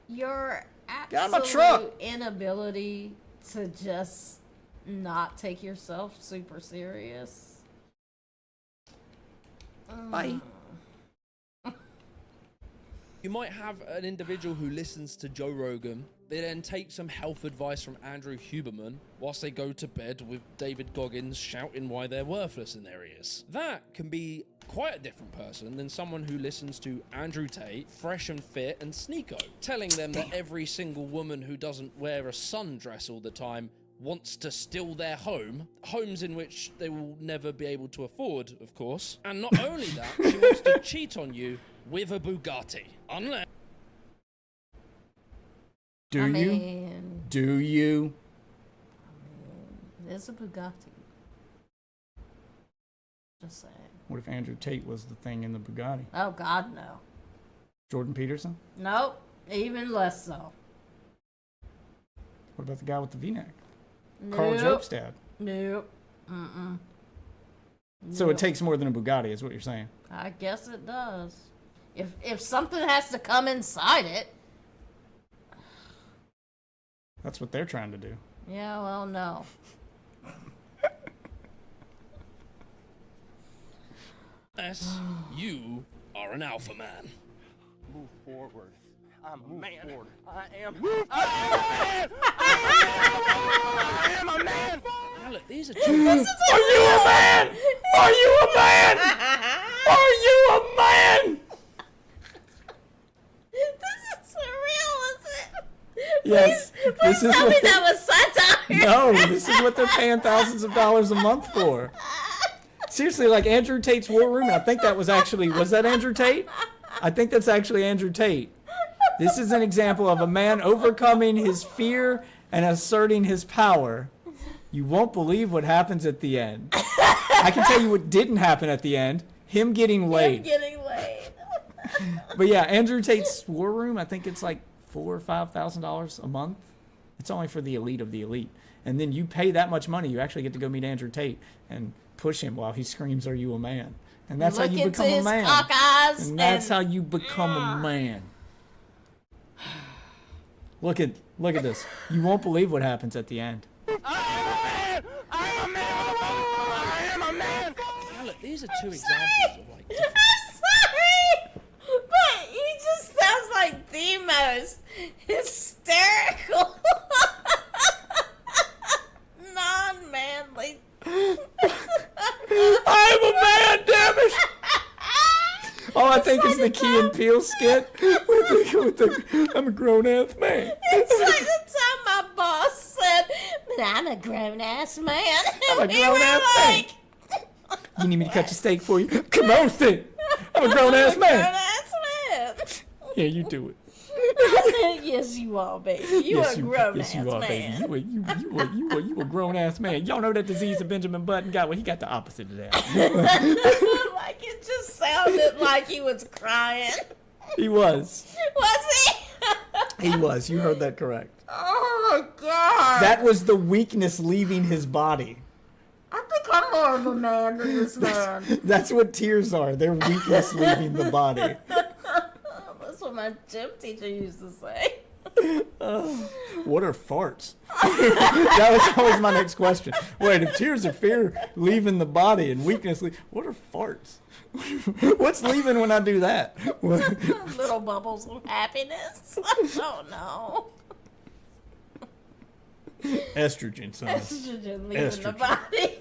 your absolute inability to just not take yourself super serious. Bye. You might have an individual who listens to Joe Rogan. They then take some health advice from Andrew Huberman whilst they go to bed with David Goggins shouting why they're worthless in their ears. That can be quite a different person than someone who listens to Andrew Tate, Fresh and Fit, and Sneeko, telling them that every single woman who doesn't wear a sundress all the time wants to steal their homes in which they will never be able to afford, of course. And not only that, she wants to cheat on you with a Bugatti. Unless... Do I you? mean, Do you? it's a Bugatti. Just saying. What if Andrew Tate was the thing in the Bugatti? Oh, God, no. Jordan Peterson? Nope. Even less so. What about the guy with the V-neck? Nope. Carl Jope's dad. Nope. Mm-mm. So Nope. it takes more than a Bugatti, is what you're saying. I guess it does. If something has to come inside it. That's what they're trying to do. Yeah, well, no. Yes, you are an alpha man. Move forward. I'm a man. Forward. I am. I am a man. Now look, these are Are you a man? Are you a man? Are you a man? This is surreal, is it? Yes. Please tell me that was satire. No, this is what they're paying thousands of dollars a month for. Seriously, like Andrew Tate's War Room, and I think that was that Andrew Tate? I think that's actually Andrew Tate. This is an example of a man overcoming his fear and asserting his power. You won't believe what happens at the end. I can tell you what didn't happen at the end. Him getting laid. But yeah, Andrew Tate's War Room, I think it's like $4,000 or $5,000 a month. It's only for the elite of the elite. And then you pay that much money, you actually get to go meet Andrew Tate and push him while he screams, "Are you a man?" And that's how you become a man. And that's how you become a man. Look at this. You won't believe what happens at the end. Now look, these are two examples of like different. Sorry, but he just sounds like the most hysterical, non-manly. I'm a man, damn it! All I think is the Key and Peele skit with the I'm a grown-ass man. It's like the time my boss said, "But I'm a grown-ass man." I'm a And we were grown-ass man. You need me to cut your steak for you? Come on, then. I'm a grown-ass man. Grown-ass man. Yeah, you do it. Yes, you are, baby. You are a grown-ass yes, you are, man. baby. You a grown-ass man. Y'all know that disease that Benjamin Button got? Well, he got the opposite of that. Like it just sounded like he was crying. He was. Was he? He was. You heard that correct. Oh my God. That was the weakness leaving his body. I think I'm more of a man than this man. That's what tears are. They're weakness leaving the body. That's what my gym teacher used to say. What are farts? That was always my next question. Wait, if tears of fear leaving the body and weakness, what are farts? What's leaving when I do that? Little bubbles of happiness. I don't know. Estrogen, son. Estrogen leaving the body.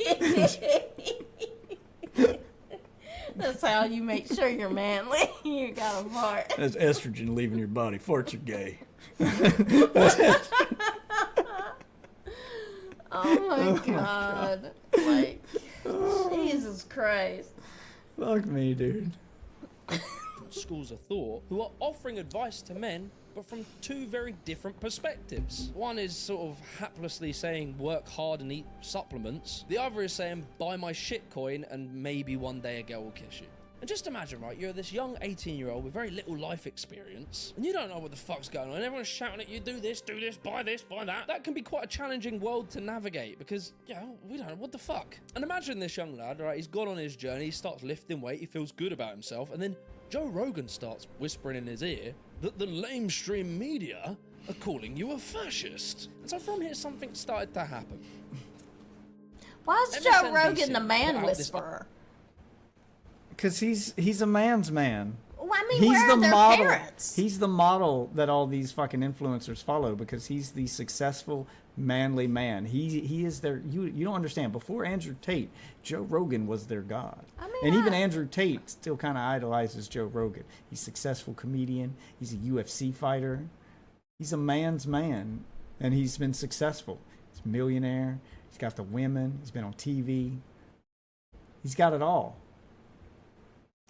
That's how you make sure you're manly. You got a fart. That's estrogen leaving your body. Farts are gay. Oh my God. Like, Jesus Christ. Fuck me, dude. Schools of thought who are offering advice to men, but from two very different perspectives. One is sort of haplessly saying work hard and eat supplements. The other is saying buy my shitcoin and maybe one day a girl will kiss you. And just imagine, right, you're this young 18-year-old with very little life experience, and you don't know what the fuck's going on. Everyone's shouting at you, do this, buy that. That can be quite a challenging world to navigate because, we don't know, what the fuck? And imagine this young lad, right, he's gone on his journey, he starts lifting weight, he feels good about himself, and then Joe Rogan starts whispering in his ear that the lamestream media are calling you a fascist. And so from here, something started to happen. Why is Joe Rogan the man whisperer? Because he's a man's man. Well, I mean, where are their model. parents? He's the model that all these fucking influencers follow because he's the successful, manly man. He is their. You don't understand. Before Andrew Tate, Joe Rogan was their god. And even Andrew Tate still kind of idolizes Joe Rogan. He's a successful comedian. He's a UFC fighter. He's a man's man, and he's been successful. He's a millionaire. He's got the women. He's been on TV. He's got it all.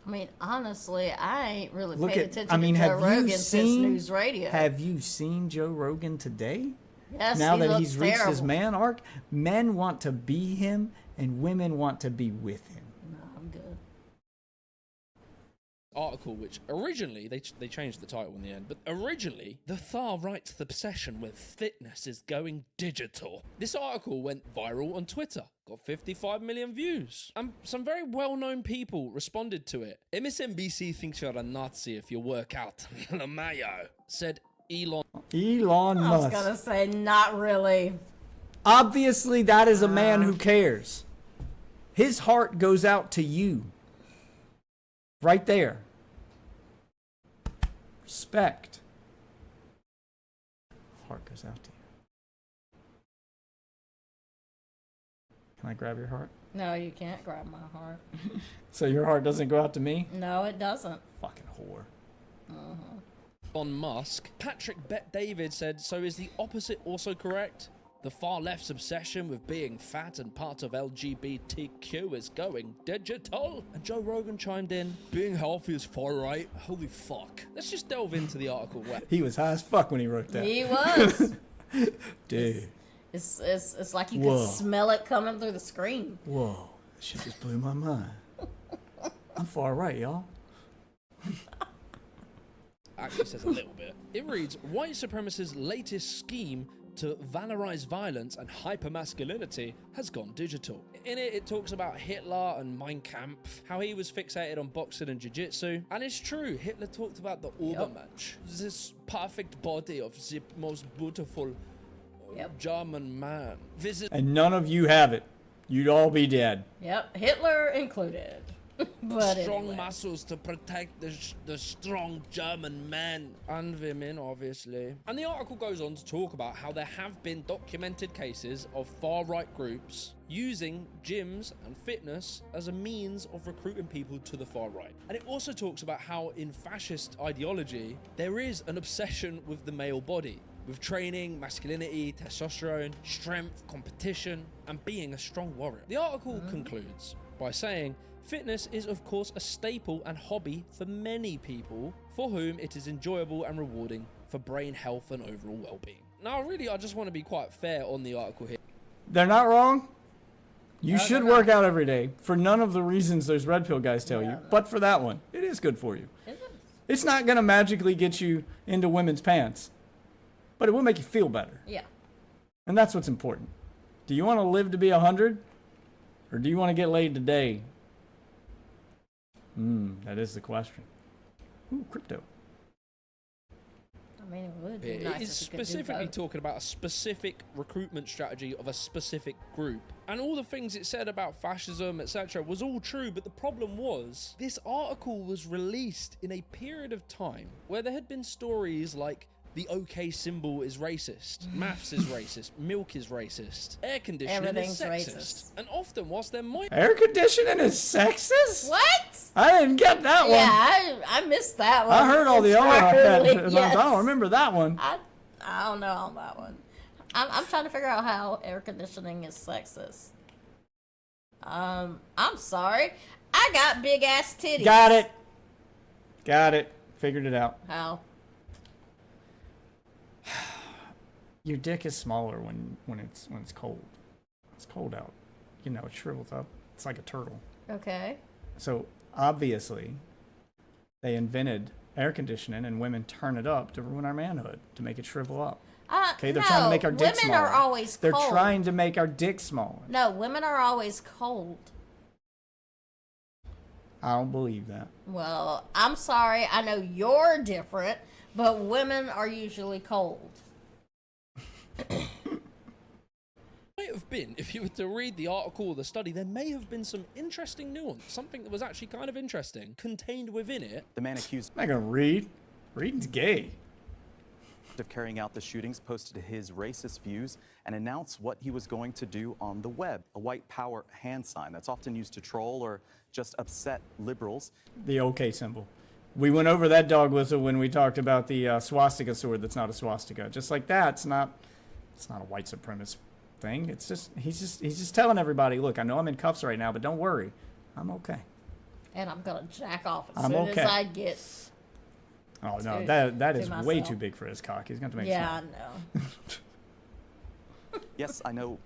I mean, honestly, I ain't really Look paid at, attention I mean, to Joe have Rogan you since seen, news radio. have you seen Joe Rogan today? Yes, now he that looks he's reached his terrible. man arc, men want to be him and women want to be with him. No, I'm good. Article which originally they changed the title in the end, but originally the far right's obsession with fitness is going digital. This article went viral on Twitter, got 55 million views, and some very well-known people responded to it. MSNBC thinks you're a Nazi if you work out. LaMayo said Elon Elon I was Musk. gonna say, not really. Obviously, that is a man who cares. His heart goes out to you. Right there. Respect. Heart goes out to you. Can I grab your heart? No, you can't grab my heart. So your heart doesn't go out to me? No, it doesn't. Fucking whore. on Musk. Patrick Bet David said, so is the opposite also correct? The far left's obsession with being fat and part of LGBTQ is going digital? And Joe Rogan chimed in, being healthy is far right? Holy fuck. Let's just delve into the article. He was high as fuck when he wrote that. He was. Dude. It's like you Whoa. could smell it coming through the screen. Whoa. That shit just blew my mind. I'm far right, y'all. Actually says a little bit. It reads, white supremacists' latest scheme to valorize violence and hypermasculinity has gone digital. In it, it talks about Hitler and Mein Kampf, how he was fixated on boxing and jiu-jitsu. And it's true, Hitler talked about the Obermensch, this perfect body of the most beautiful German man. And none of you have it. You'd all be dead. Yep, Hitler included. But strong anyway. muscles to protect the strong German men and women, obviously. And the article goes on to talk about how there have been documented cases of far-right groups using gyms and fitness as a means of recruiting people to the far right. And it also talks about how in fascist ideology, there is an obsession with the male body, with training, masculinity, testosterone, strength, competition, and being a strong warrior. The article concludes by saying, fitness is of course a staple and hobby for many people for whom it is enjoyable and rewarding for brain health and overall well-being. Now really, I just want to be quite fair on the article here. They're not wrong. You should work out every day for none of the reasons those red pill guys tell you, but for that one, it is good for you. It's not going to magically get you into women's pants, but it will make you feel better. Yeah. And that's what's important. Do you want to live to be 100? Or do you want to get laid today? That is the question. Ooh, crypto. I mean, it would be It nice is if we could do specifically both. talking about a specific recruitment strategy of a specific group. And all the things it said about fascism, etc. was all true, but the problem was, this article was released in a period of time where there had been stories like the OK symbol is racist, maths is racist, milk is racist, air conditioning Everything's is sexist. racist. And often, whilst there might Air conditioning is sexist? What? I didn't get that one. Yeah, I missed that one. I heard all the other entirely, I don't remember that one. I don't know on that one. I'm trying to figure out how air conditioning is sexist. I'm sorry. I got big ass titties. Got it. Figured it out. How? Your dick is smaller when it's cold. It's cold out. You know, it shrivels up. It's like a turtle. Okay. So obviously, they invented air conditioning, and women turn it up to ruin our manhood, to make it shrivel up. Okay, they're trying to make our dick smaller. Women are always They're cold. trying to make our dick smaller. No, women are always cold. I don't believe that. Well, I'm sorry. I know you're different, but women are usually cold. might have been, if you were to read the article or the study, there may have been some interesting nuance, something that was actually kind of interesting, contained within it. The man accused I'm not gonna read. Reading's gay. of carrying out the shootings posted his racist views and announced what he was going to do on the web, a white power hand sign that's often used to troll or just upset liberals. The OK symbol. We went over that dog whistle when we talked about the swastika sword that's not a swastika. Just like that, it's not a white supremacist thing. It's just he's just telling everybody, look, I know I'm in cuffs right now, but don't worry, I'm okay. And I'm gonna jack off as I'm soon okay. as I get. Oh no, to- that to is way myself. too big for his cock. He's going to make Yeah, fun. I know. Yes, I know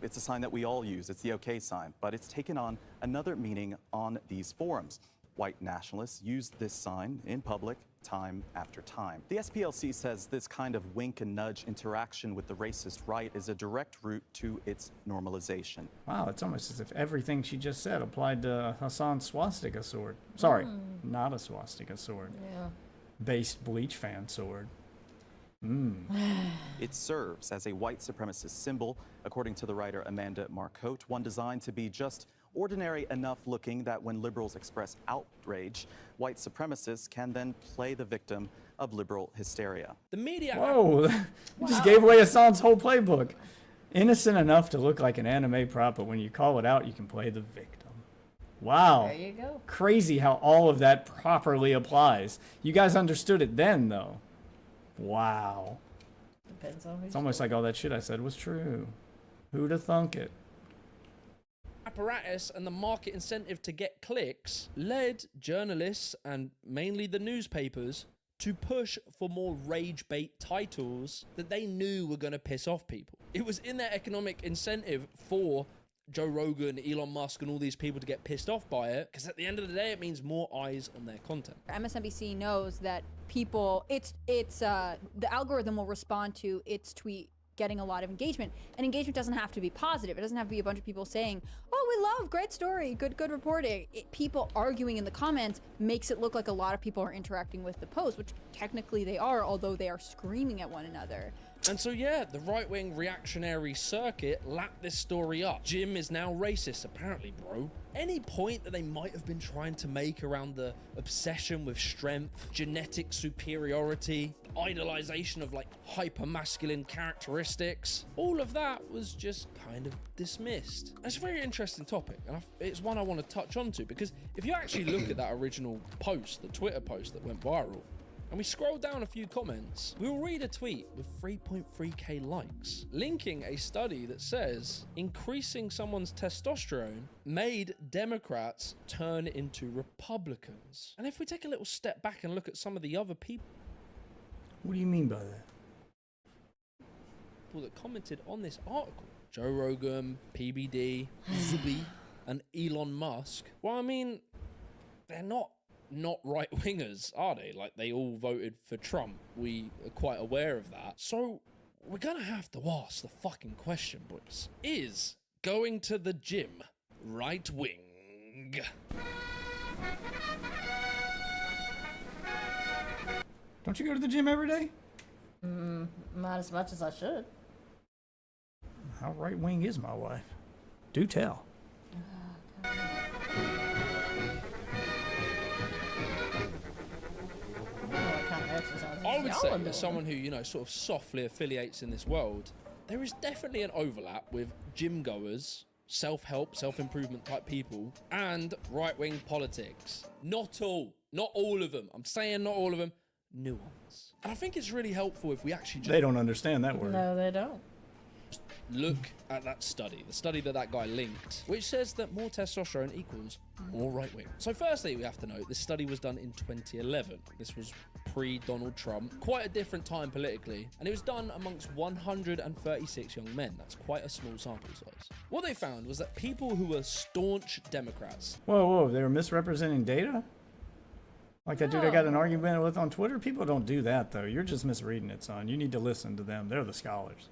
it's a sign that we all use. It's the OK sign, but it's taken on another meaning on these forums. White nationalists use this sign in public time after time. The SPLC says this kind of wink and nudge interaction with the racist right is a direct route to its normalization. Wow, it's almost as if everything she just said applied to Hassan's swastika sword. Sorry, not a swastika sword. Yeah. Based Bleach fan sword. It serves as a white supremacist symbol, according to the writer Amanda Marcotte, one designed to be just ordinary enough looking that when liberals express outrage, white supremacists can then play the victim of liberal hysteria. The media. Whoa, you just gave away Hassan's whole playbook. Innocent enough to look like an anime prop, but when you call it out, you can play the victim. Wow. There you go. Crazy how all of that properly applies. You guys understood it then, though. Wow. Depends on who's It's almost like all that shit I said was true. Who'd have thunk it? Apparatus and the market incentive to get clicks led journalists and mainly the newspapers to push for more rage bait titles that they knew were going to piss off people. It was in their economic incentive for Joe Rogan, Elon Musk, and all these people to get pissed off by it, because at the end of the day, it means more eyes on their content. MSNBC knows that people, the algorithm will respond to its tweet getting a lot of engagement, and engagement doesn't have to be positive. It doesn't have to be a bunch of people saying, "Oh, we love, great story, good reporting." People arguing in the comments makes it look like a lot of people are interacting with the post, which technically they are, although they are screaming at one another. And so, yeah, the right-wing reactionary circuit lapped this story up. Jim is now racist, apparently, bro. Any point that they might have been trying to make around the obsession with strength, genetic superiority, idolization of, like, hyper-masculine characteristics, all of that was just kind of dismissed. And it's a very interesting topic, and it's one I want to touch on to, because if you actually look at that original post, the Twitter post that went viral, and we scroll down a few comments, we'll read a tweet with 3.3k likes, linking a study that says increasing someone's testosterone made Democrats turn into Republicans. And if we take a little step back and look at some of the other people What do you mean by that? that commented on this article, Joe Rogan, PBD, Zuby, and Elon Musk, well, I mean, they're not right-wingers, are they? Like, they all voted for Trump. We are quite aware of that. So we're gonna have to ask the fucking question, boys. Is going to the gym right-wing? Don't you go to the gym every day? Not as much as I should. How right-wing is my wife? Do tell. I would say, as someone who, you know, sort of softly affiliates in this world, there is definitely an overlap with gym goers, self-help, self-improvement type people, and right-wing politics. Not all of them. I'm saying not all of them. Nuance. And I think it's really helpful if we actually just They don't understand that word. No, they don't. look at that study, the study that guy linked, which says that more testosterone equals more right wing. So firstly, we have to note this study was done in 2011. This was pre-Donald Trump, quite a different time politically, and it was done amongst 136 young men. That's quite a small sample size. What they found was that people who were staunch Democrats. Whoa, they were misrepresenting data? Like that dude I got an argument with on Twitter? People don't do that, though. You're just misreading it, son. You need to listen to them. They're the scholars.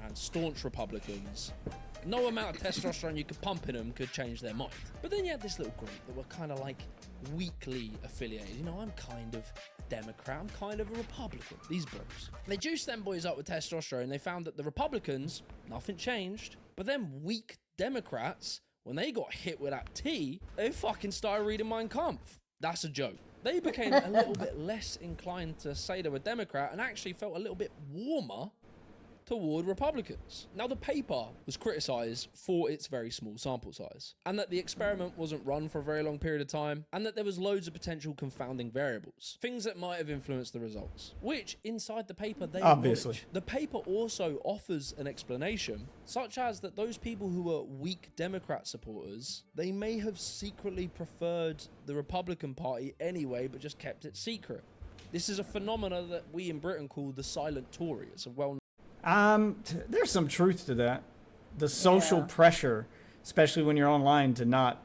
And staunch Republicans. No amount of testosterone you could pump in them could change their mind. But then you had this little group that were kind of like weakly affiliated. You know, I'm kind of Democrat, I'm kind of a Republican. These bros. They juiced them boys up with testosterone. They found that the Republicans, nothing changed. But then weak Democrats, when they got hit with that tea, they fucking started reading Mein Kampf. That's a joke. They became a little bit less inclined to say they were Democrat and actually felt a little bit warmer toward Republicans. Now, the paper was criticized for its very small sample size, and that the experiment wasn't run for a very long period of time, and that there was loads of potential confounding variables, things that might have influenced the results, which inside the paper they Obviously. acknowledge. The paper also offers an explanation, such as that those people who were weak Democrat supporters, they may have secretly preferred the Republican Party anyway, but just kept it secret. This is a phenomena that we in Britain call the silent Tory. It's a well. There's some truth to that. The social pressure, especially when you're online, to not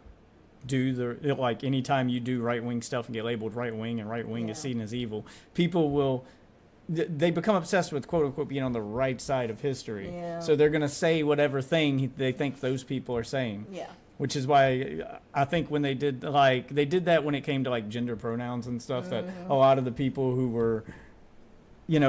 do the, like, anytime you do right-wing stuff and get labeled right-wing and right-wing is seen as evil, people will, they become obsessed with quote-unquote being on the right side of history. Yeah. So they're going to say whatever thing they think those people are saying. Yeah. Which is why I think when they did that when it came to like gender pronouns and stuff, that a lot of the people who were,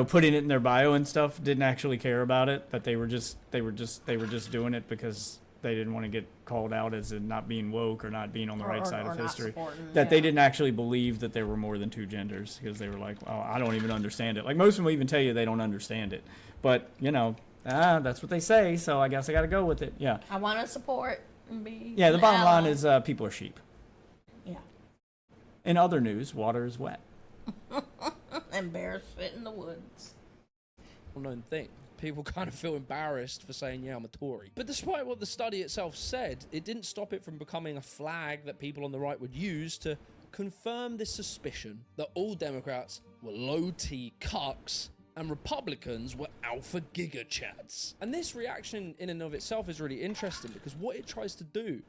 putting it in their bio and stuff didn't actually care about it. That they were just doing it because they didn't want to get called out as not being woke or not being on the right side of history. That they didn't actually believe that there were more than two genders, because they were like, oh, I don't even understand it. Like most of them will even tell you they don't understand it, but that's what they say. So I guess I got to go with it. Yeah. I want to support. Yeah, the bottom line is people are sheep. Yeah. In other news, water is wet. And bears fit in the woods. Well-known thing. People kind of feel embarrassed for saying, yeah, I'm a Tory. But despite what the study itself said, it didn't stop it from becoming a flag that people on the right would use to confirm this suspicion that all Democrats were low-T cucks and Republicans were alpha giga chads. And this reaction in and of itself is really interesting, because what it tries to do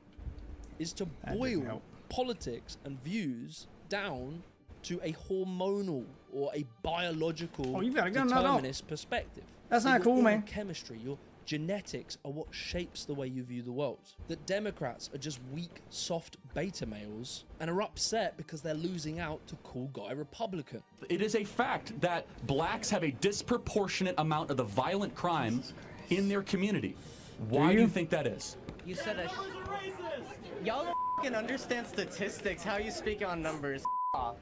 is to boil politics and views down to a hormonal or a biological determinist perspective. That's not cool, man. Chemistry, your genetics are what shapes the way you view the world. That Democrats are just weak, soft beta males and are upset because they're losing out to cool guy Republican. It is a fact that blacks have a disproportionate amount of the violent crime in their community. Why do you think that is? You said y'all don't f***ing understand statistics. How you speak on numbers? Off.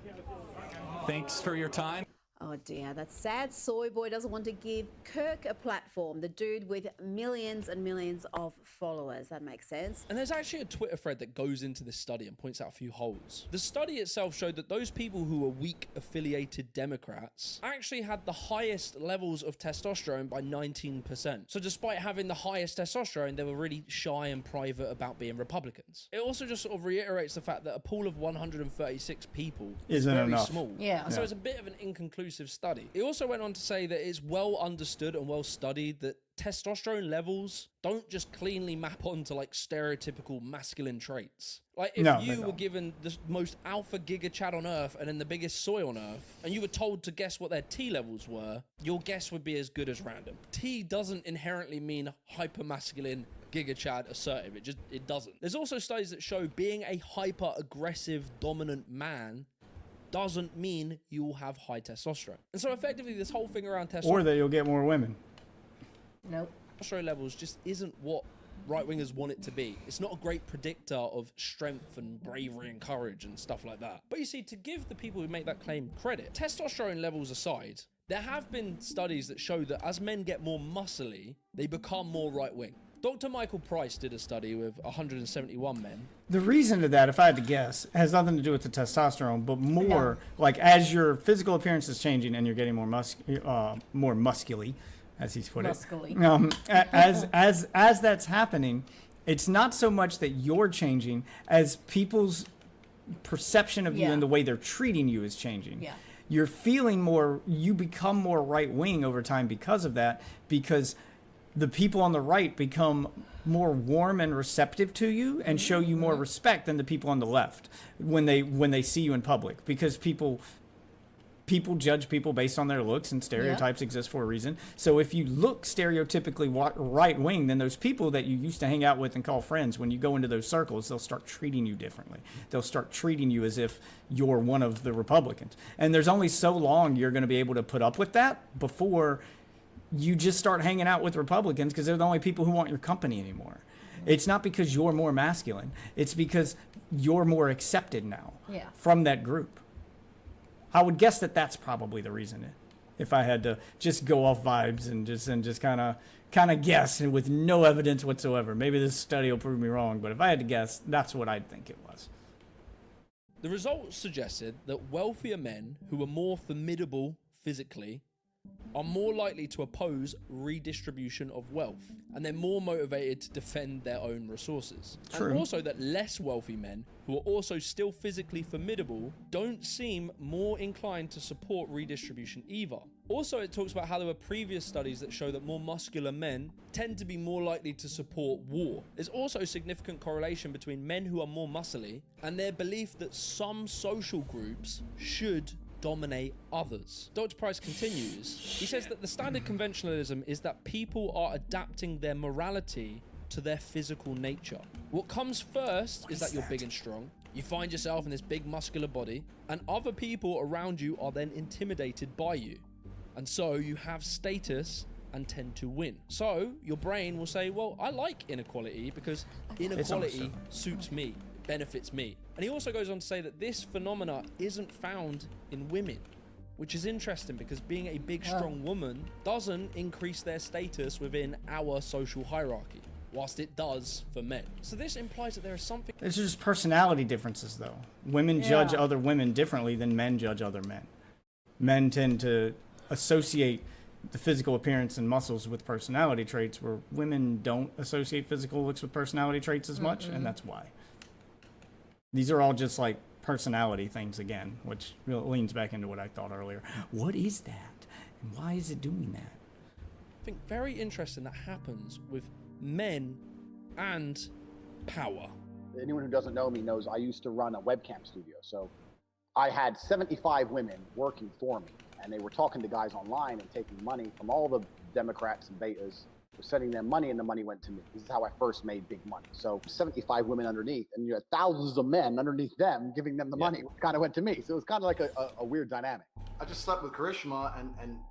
Thanks for your time. Oh dear, that sad soy boy doesn't want to give Kirk a platform, the dude with millions and millions of followers. That makes sense. And there's actually a Twitter thread that goes into this study and points out a few holes. The study itself showed that those people who were weak affiliated Democrats actually had the highest levels of testosterone by 19%. So despite having the highest testosterone, they were really shy and private about being Republicans. It also just sort of reiterates the fact that a pool of 136 people is very enough. small. Yeah. So it's a bit of an inconclusive study. It also went on to say that it's well understood and well studied that testosterone levels don't just cleanly map onto like stereotypical masculine traits. Like if you were given the most alpha giga chad on earth and then the biggest soy on earth, and you were told to guess what their T levels were, your guess would be as good as random. T doesn't inherently mean hyper masculine, giga chad, assertive. It doesn't. There's also studies that show being a hyper aggressive dominant man doesn't mean you'll have high testosterone. And so effectively this whole thing around testosterone, Or that you'll get more women. Nope. Testosterone levels just isn't what right-wingers want it to be. It's not a great predictor of strength and bravery and courage and stuff like that. But you see, to give the people who make that claim credit, testosterone levels aside, there have been studies that show that as men get more muscly, they become more right-wing. Dr. Michael Price did a study with 171 men. The reason to that, if I had to guess, has nothing to do with the testosterone, but more like as your physical appearance is changing and you're getting more musculy, as he's put it. As that's happening, it's not so much that you're changing as people's perception of you and the way they're treating you is changing. Yeah. You're feeling more, you become more right wing over time because of that, because the people on the right become more warm and receptive to you and show you more respect than the people on the left when they see you in public, because people judge people based on their looks, and stereotypes exist for a reason. So if you look stereotypically right wing, then those people that you used to hang out with and call friends, when you go into those circles, they'll start treating you differently. They'll start treating you as if you're one of the Republicans. And there's only so long you're going to be able to put up with that before you just start hanging out with Republicans, because they're the only people who want your company anymore. It's not because you're more masculine. It's because you're more accepted now from that group. I would guess that that's probably the reason if I had to just go off vibes and just kind of guess and with no evidence whatsoever. Maybe this study will prove me wrong, but if I had to guess, that's what I'd think it was. The results suggested that wealthier men who were more formidable physically are more likely to oppose redistribution of wealth, and they're more motivated to defend their own resources. True. And also that less wealthy men, who are also still physically formidable, don't seem more inclined to support redistribution either. Also, it talks about how there were previous studies that show that more muscular men tend to be more likely to support war. There's also a significant correlation between men who are more muscly and their belief that some social groups should dominate others. Dr. Price continues. He says that the standard conventionalism is that people are adapting their morality to their physical nature. What comes first is that you're big and strong. You find yourself in this big muscular body, and other people around you are then intimidated by you. And so you have status and tend to win. So your brain will say, well, I like inequality because inequality suits me, benefits me. And he also goes on to say that this phenomena isn't found in women, which is interesting because being a big, strong woman doesn't increase their status within our social hierarchy, whilst it does for men. So this implies that there is something... It's just personality differences, though. Women judge other women differently than men judge other men. Men tend to associate the physical appearance and muscles with personality traits, where women don't associate physical looks with personality traits as much, and that's why. These are all just like personality things again, which leans back into what I thought earlier. What is that? And why is it doing that? I think very interesting that happens with men and power. Anyone who doesn't know me knows I used to run a webcam studio. So I had 75 women working for me, and they were talking to guys online and taking money from all the Democrats and betas, were sending them money, and the money went to me. This is how I first made big money. So 75 women underneath, and you had thousands of men underneath them giving them the money, which kind of went to me. So it was kind of like a weird dynamic. I just slept with Karishma,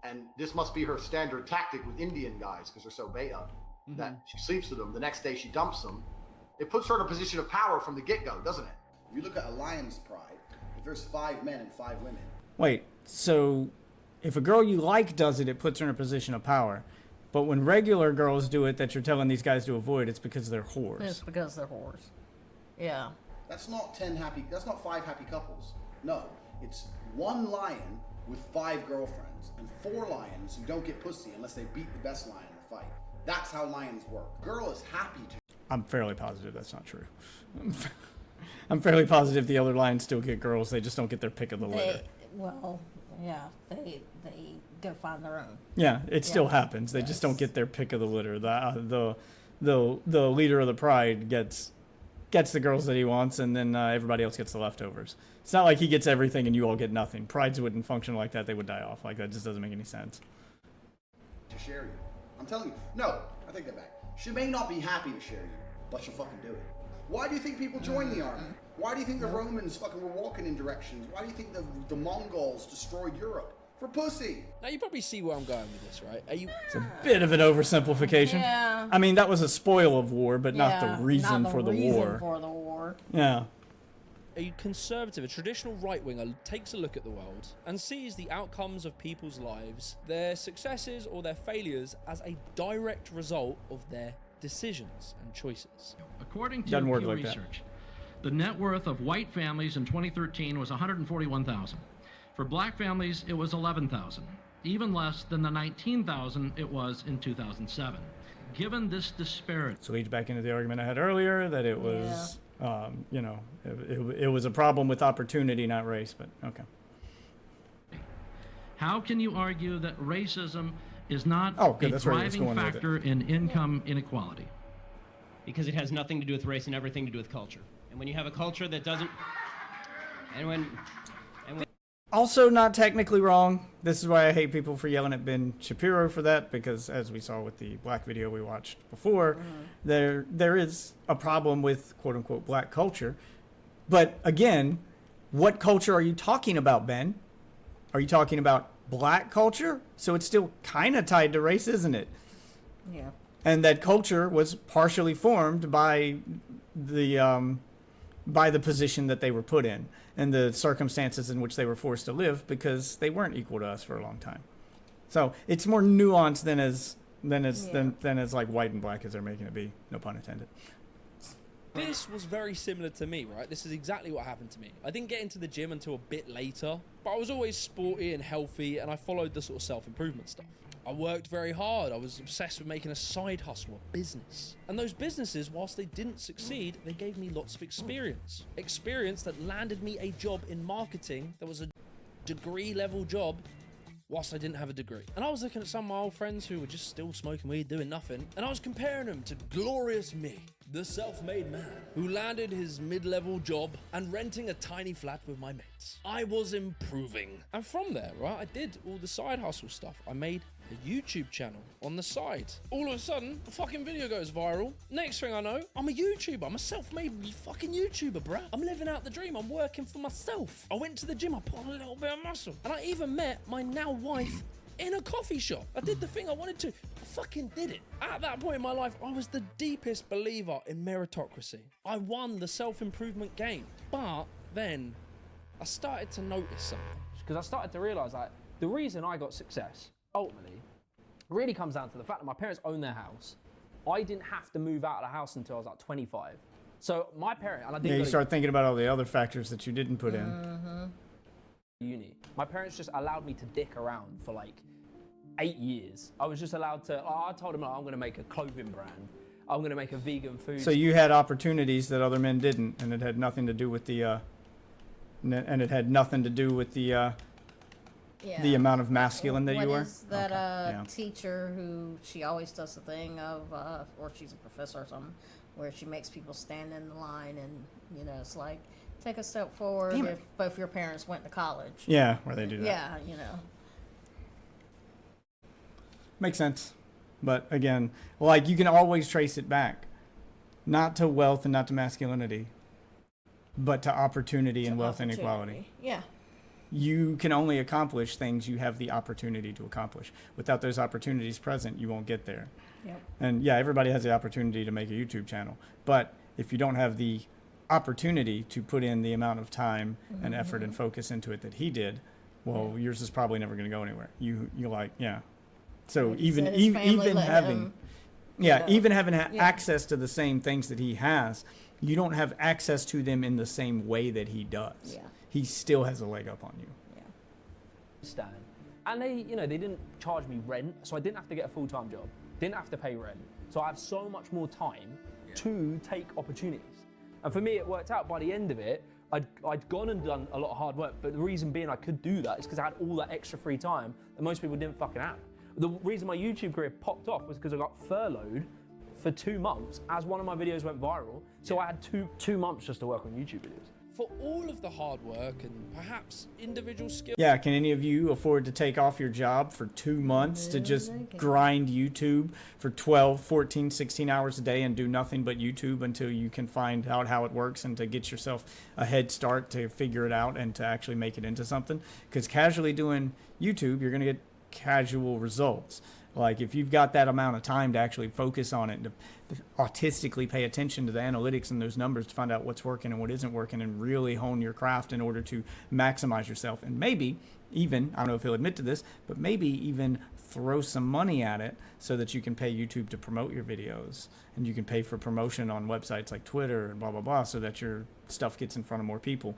and this must be her standard tactic with Indian guys because they're so beta, that she sleeps with them. The next day she dumps them. It puts her in a position of power from the get-go, doesn't it? If you look at a lion's pride, if there's 5 men and 5 women. Wait, so if a girl you like does it, it puts her in a position of power. But when regular girls do it that you're telling these guys to avoid, it's because they're whores. It's because they're whores. Yeah. That's not 5 happy couples. No, it's 1 lion with 5 girlfriends and 4 lions who don't get pussy unless they beat the best lion in the fight. That's how lions work. Girl is happy to. I'm fairly positive that's not true. I'm fairly positive the other lions still get girls. They just don't get their pick of the litter. They go find their own. Yeah, it still happens. They just don't get their pick of the litter. The leader of the pride gets the girls that he wants, and then everybody else gets the leftovers. It's not like he gets everything and you all get nothing. Prides wouldn't function like that. They would die off. Like, that just doesn't make any sense. To share you. I'm telling you. No, I take that back. She may not be happy to share you, but she'll fucking do it. Why do you think people join the army? Why do you think the Romans fucking were walking in directions? Why do you think the Mongols destroyed Europe? For pussy. Now you probably see where I'm going with this, right? It's a bit of an oversimplification. Yeah. I mean, that was a spoil of war, but not the reason for the war. For the war. Yeah. A conservative, a traditional right-winger takes a look at the world and sees the outcomes of people's lives, their successes or their failures, as a direct result of their decisions and choices. According to Pew Research, the net worth of white families in 2013 was $141,000. For black families, it was $11,000, even less than the $19,000 it was in 2007. Given this disparity... So leads back into the argument I had earlier that it was, it was a problem with opportunity, not race, but okay. How can you argue that racism is not a that's right. driving factor in income inequality? Because it has nothing to do with race and everything to do with culture. And when you have a culture that doesn't... Also not technically wrong. This is why I hate people for yelling at Ben Shapiro for that, because as we saw with the black video we watched before, there is a problem with quote-unquote black culture. But again, what culture are you talking about, Ben? Are you talking about black culture? So it's still kind of tied to race, isn't it? Yeah. And that culture was partially formed by the position that they were put in and the circumstances in which they were forced to live, because they weren't equal to us for a long time. So it's more nuanced than as like white and black as they're making it be. No pun intended. This was very similar to me, right? This is exactly what happened to me. I didn't get into the gym until a bit later, but I was always sporty and healthy, and I followed the sort of self-improvement stuff. I worked very hard. I was obsessed with making a side hustle, a business. And those businesses, whilst they didn't succeed, they gave me lots of experience. Experience that landed me a job in marketing that was a degree level job whilst I didn't have a degree. And I was looking at some of my old friends who were just still smoking weed, doing nothing, and I was comparing them to glorious me, the self-made man who landed his mid-level job and renting a tiny flat with my mates. I was improving. And from there, right, I did all the side hustle stuff. I made a YouTube channel on the side. All of a sudden, the fucking video goes viral. Next thing I know, I'm a YouTuber. I'm a self-made fucking YouTuber, bruh. I'm living out the dream. I'm working for myself. I went to the gym. I put on a little bit of muscle. And I even met my now wife in a coffee shop. I did the thing I wanted to. I fucking did it. At that point in my life, I was the deepest believer in meritocracy. I won the self-improvement game. But then I started to notice something. Because I started to realize that the reason I got success ultimately really comes down to the fact that my parents own their house. I didn't have to move out of the house until I was like 25. So my parent, and I didn't you start thinking about all the other factors that you didn't put in. Uni. My parents just allowed me to dick around for like 8 years. I was just allowed to, I told them, like, I'm gonna make a clothing brand. I'm gonna make a vegan food. So you had opportunities that other men didn't, and it had nothing to do with the, the amount of masculine that you were? What is that teacher who, she always does the thing of, or she's a professor or something, where she makes people stand in the line and, you know, it's like, take a step forward if both your parents went to college. Yeah, where they do that. Yeah, you know. Makes sense. But again, like, you can always trace it back. Not to wealth and not to masculinity, but to opportunity and wealth inequality. Yeah. You can only accomplish things you have the opportunity to accomplish. Without those opportunities present, you won't get there. Yep. And yeah, everybody has the opportunity to make a YouTube channel. But if you don't have the opportunity to put in the amount of time and effort and focus into it that he did, well, yours is probably never going to go anywhere. You like, yeah. So Like even having, even having access to the same things that he has, you don't have access to them in the same way that he does. Yeah. He still has a leg up on you. Stan. And they, you know, they didn't charge me rent, so I didn't have to get a full-time job. Didn't have to pay rent. So I have so much more time to take opportunities. And for me, it worked out. By the end of it, I'd gone and done a lot of hard work, but the reason being I could do that is because I had all that extra free time that most people didn't fucking have. The reason my YouTube career popped off was because I got furloughed for 2 months as one of my videos went viral. So I had two months just to work on YouTube videos. For all of the hard work and perhaps individual skills. Yeah, can any of you afford to take off your job for 2 months to just grind YouTube for 12, 14, 16 hours a day and do nothing but YouTube until you can find out how it works and to get yourself a head start to figure it out and to actually make it into something? Because casually doing YouTube, you're going to get casual results. Like, if you've got that amount of time to actually focus on it and to autistically pay attention to the analytics and those numbers to find out what's working and what isn't working and really hone your craft in order to maximize yourself, and maybe even, I don't know if he'll admit to this, but maybe even throw some money at it so that you can pay YouTube to promote your videos, and you can pay for promotion on websites like Twitter and blah, blah, blah, so that your stuff gets in front of more people.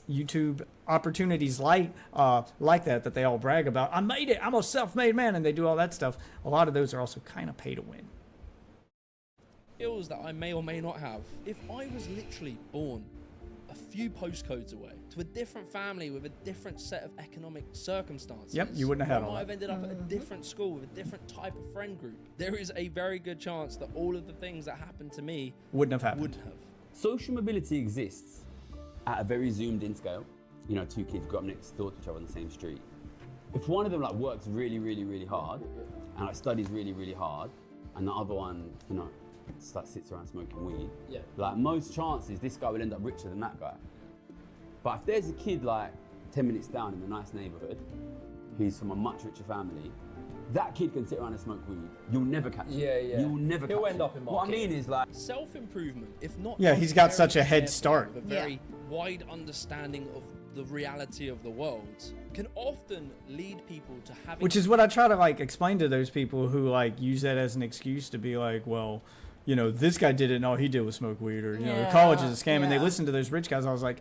YouTube opportunities like that they all brag about. I made it. I'm a self-made man, and they do all that stuff. A lot of those are also kind of pay to win. Skills that I may or may not have. If I was literally born a few postcodes away to a different family with a different set of economic circumstances, yep, you wouldn't have had I all might that. have ended up at a different school with a different type of friend group. There is a very good chance that all of the things that happened to me wouldn't have happened. Wouldn't have. Social mobility exists at a very zoomed in scale. You know, 2 kids grew up next door to each other on the same street. If one of them like works really, really, really hard and like studies really, really hard, and the other one, you know, just like sits around smoking weed, like most chances this guy will end up richer than that guy. But if there's a kid like 10 minutes down in a nice neighborhood, who's from a much richer family, that kid can sit around and smoke weed. You'll never catch him. You'll never catch him. He'll end up in What I mean is like self-improvement, if not. Yeah, he's got such a head start. With a very wide understanding of the reality of the world can often lead people to having... Which is what I try to like explain to those people who like use that as an excuse to be like, well, you know, this guy did it and all he did was smoke weed, or, you know, college is a scam. And they listen to those rich guys. I was like,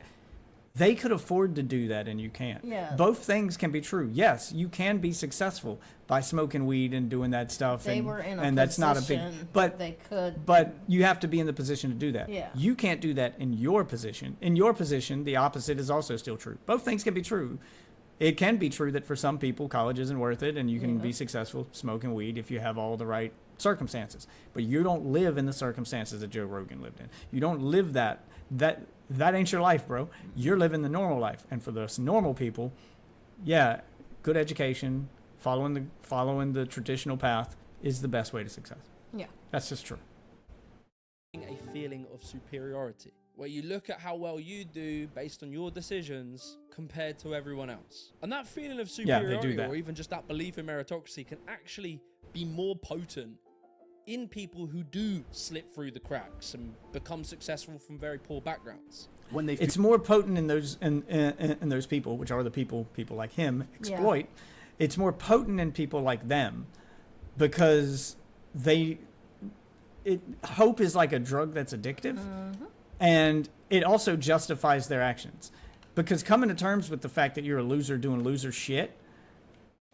they could afford to do that and you can't. Yeah. Both things can be true. Yes, you can be successful by smoking weed and doing that stuff. They and, were in a and that's not a big, but they could. But you have to be in the position to do that. Yeah. You can't do that in your position. In your position, the opposite is also still true. Both things can be true. It can be true that for some people, college isn't worth it, and you can be successful smoking weed if you have all the right circumstances. But you don't live in the circumstances that Joe Rogan lived in. You don't live that ain't your life, bro. You're living the normal life. And for those normal people, yeah, good education, following the traditional path is the best way to success. Yeah. That's just true. A feeling of superiority, where you look at how well you do based on your decisions compared to everyone else. And that feeling of superiority, or even just that belief in meritocracy, can actually be more potent in people who do slip through the cracks and become successful from very poor backgrounds. It's more potent in those people, which are the people like him exploit. Yeah. It's more potent in people like them because hope is like a drug that's addictive, and it also justifies their actions. Because coming to terms with the fact that you're a loser doing loser shit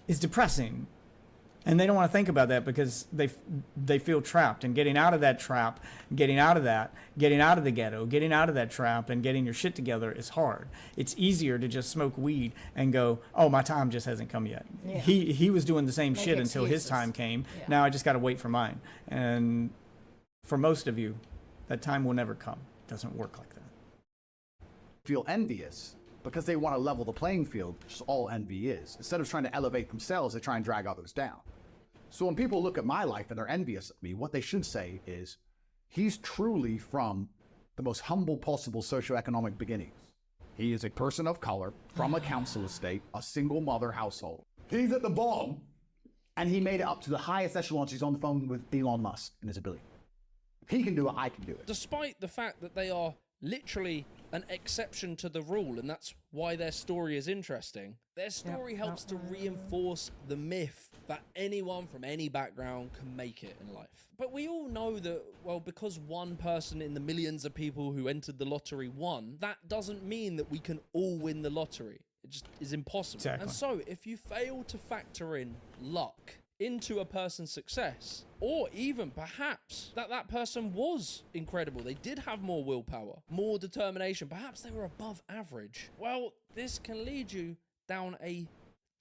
is depressing. And they don't want to think about that because they feel trapped. And getting out of that trap, getting out of the ghetto, getting out of that trap and getting your shit together is hard. It's easier to just smoke weed and go, oh, my time just hasn't come yet. Yeah. He was doing the same shit until his time came. Yeah. Now I just got to wait for mine. And for most of you, that time will never come. It doesn't work like that. Feel envious because they want to level the playing field, which is all envy is. Instead of trying to elevate themselves, they try and drag others down. So when people look at my life and they're envious of me, what they should say is, he's truly from the most humble possible socioeconomic beginnings. He is a person of color from a council estate, a single mother household. He's at the bottom, and he made it up to the highest echelons. He's on the phone with Elon Musk and is a billionaire. If he can do it, I can do it. Despite the fact that they are literally an exception to the rule, and that's why their story is interesting. Their story helps to reinforce the myth that anyone from any background can make it in life. But we all know that, well, because one person in the millions of people who entered the lottery won, that doesn't mean that we can all win the lottery. It just is impossible. Exactly. And so if you fail to factor in luck into a person's success, or even perhaps that person was incredible, they did have more willpower, more determination, perhaps they were above average, well, this can lead you down a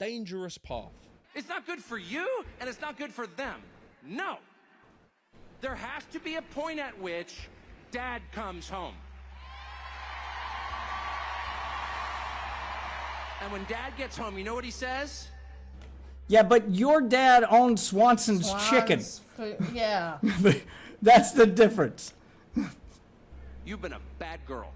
dangerous path. It's not good for you, and it's not good for them. No. There has to be a point at which Dad comes home. And when Dad gets home, you know what he says? Yeah, but your dad owned Swanson's chicken. Yeah. That's the difference. You've been a bad girl.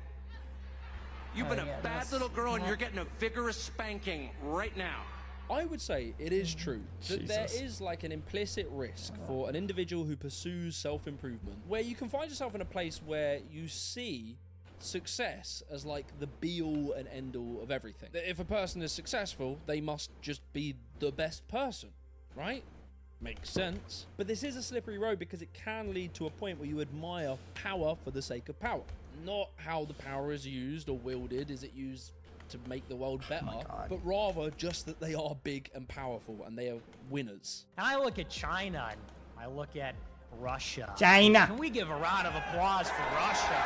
You've been a bad little girl, and you're getting a vigorous spanking right now. I would say it is true that there is like an implicit risk for an individual who pursues self-improvement, where you can find yourself in a place where you see success as like the be-all and end-all of everything. That if a person is successful, they must just be the best person, right? Makes sense. But this is a slippery road because it can lead to a point where you admire power for the sake of power. Not how the power is used or wielded. Is it used to make the world better? But rather just that they are big and powerful and they are winners. And I look at China and I look at Russia. China. Can we give a round of applause for Russia?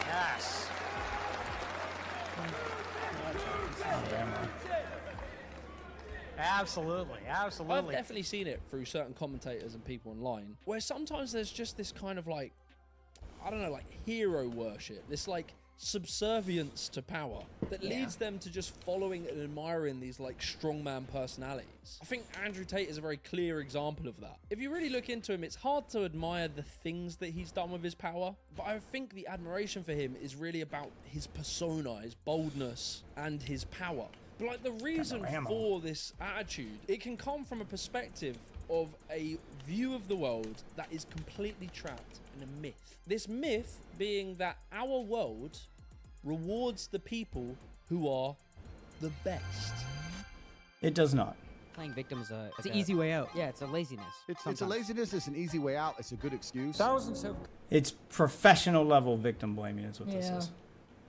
Yes. Absolutely, absolutely. I've definitely seen it through certain commentators and people online, where sometimes there's just this kind of like, I don't know, like hero worship, this like subservience to power that leads them to just following and admiring these like strongman personalities. I think Andrew Tate is a very clear example of that. If you really look into him, it's hard to admire the things that he's done with his power, but I think the admiration for him is really about his persona, his boldness, and his power. But like the reason for this attitude, it can come from a perspective of a view of the world that is completely trapped in a myth. This myth being that our world rewards the people who are the best. It does not. Playing victim is It's an easy way out. Yeah, it's a laziness. It's a laziness. It's an easy way out. It's a good excuse. Thousands have It's professional level victim blaming is what this is.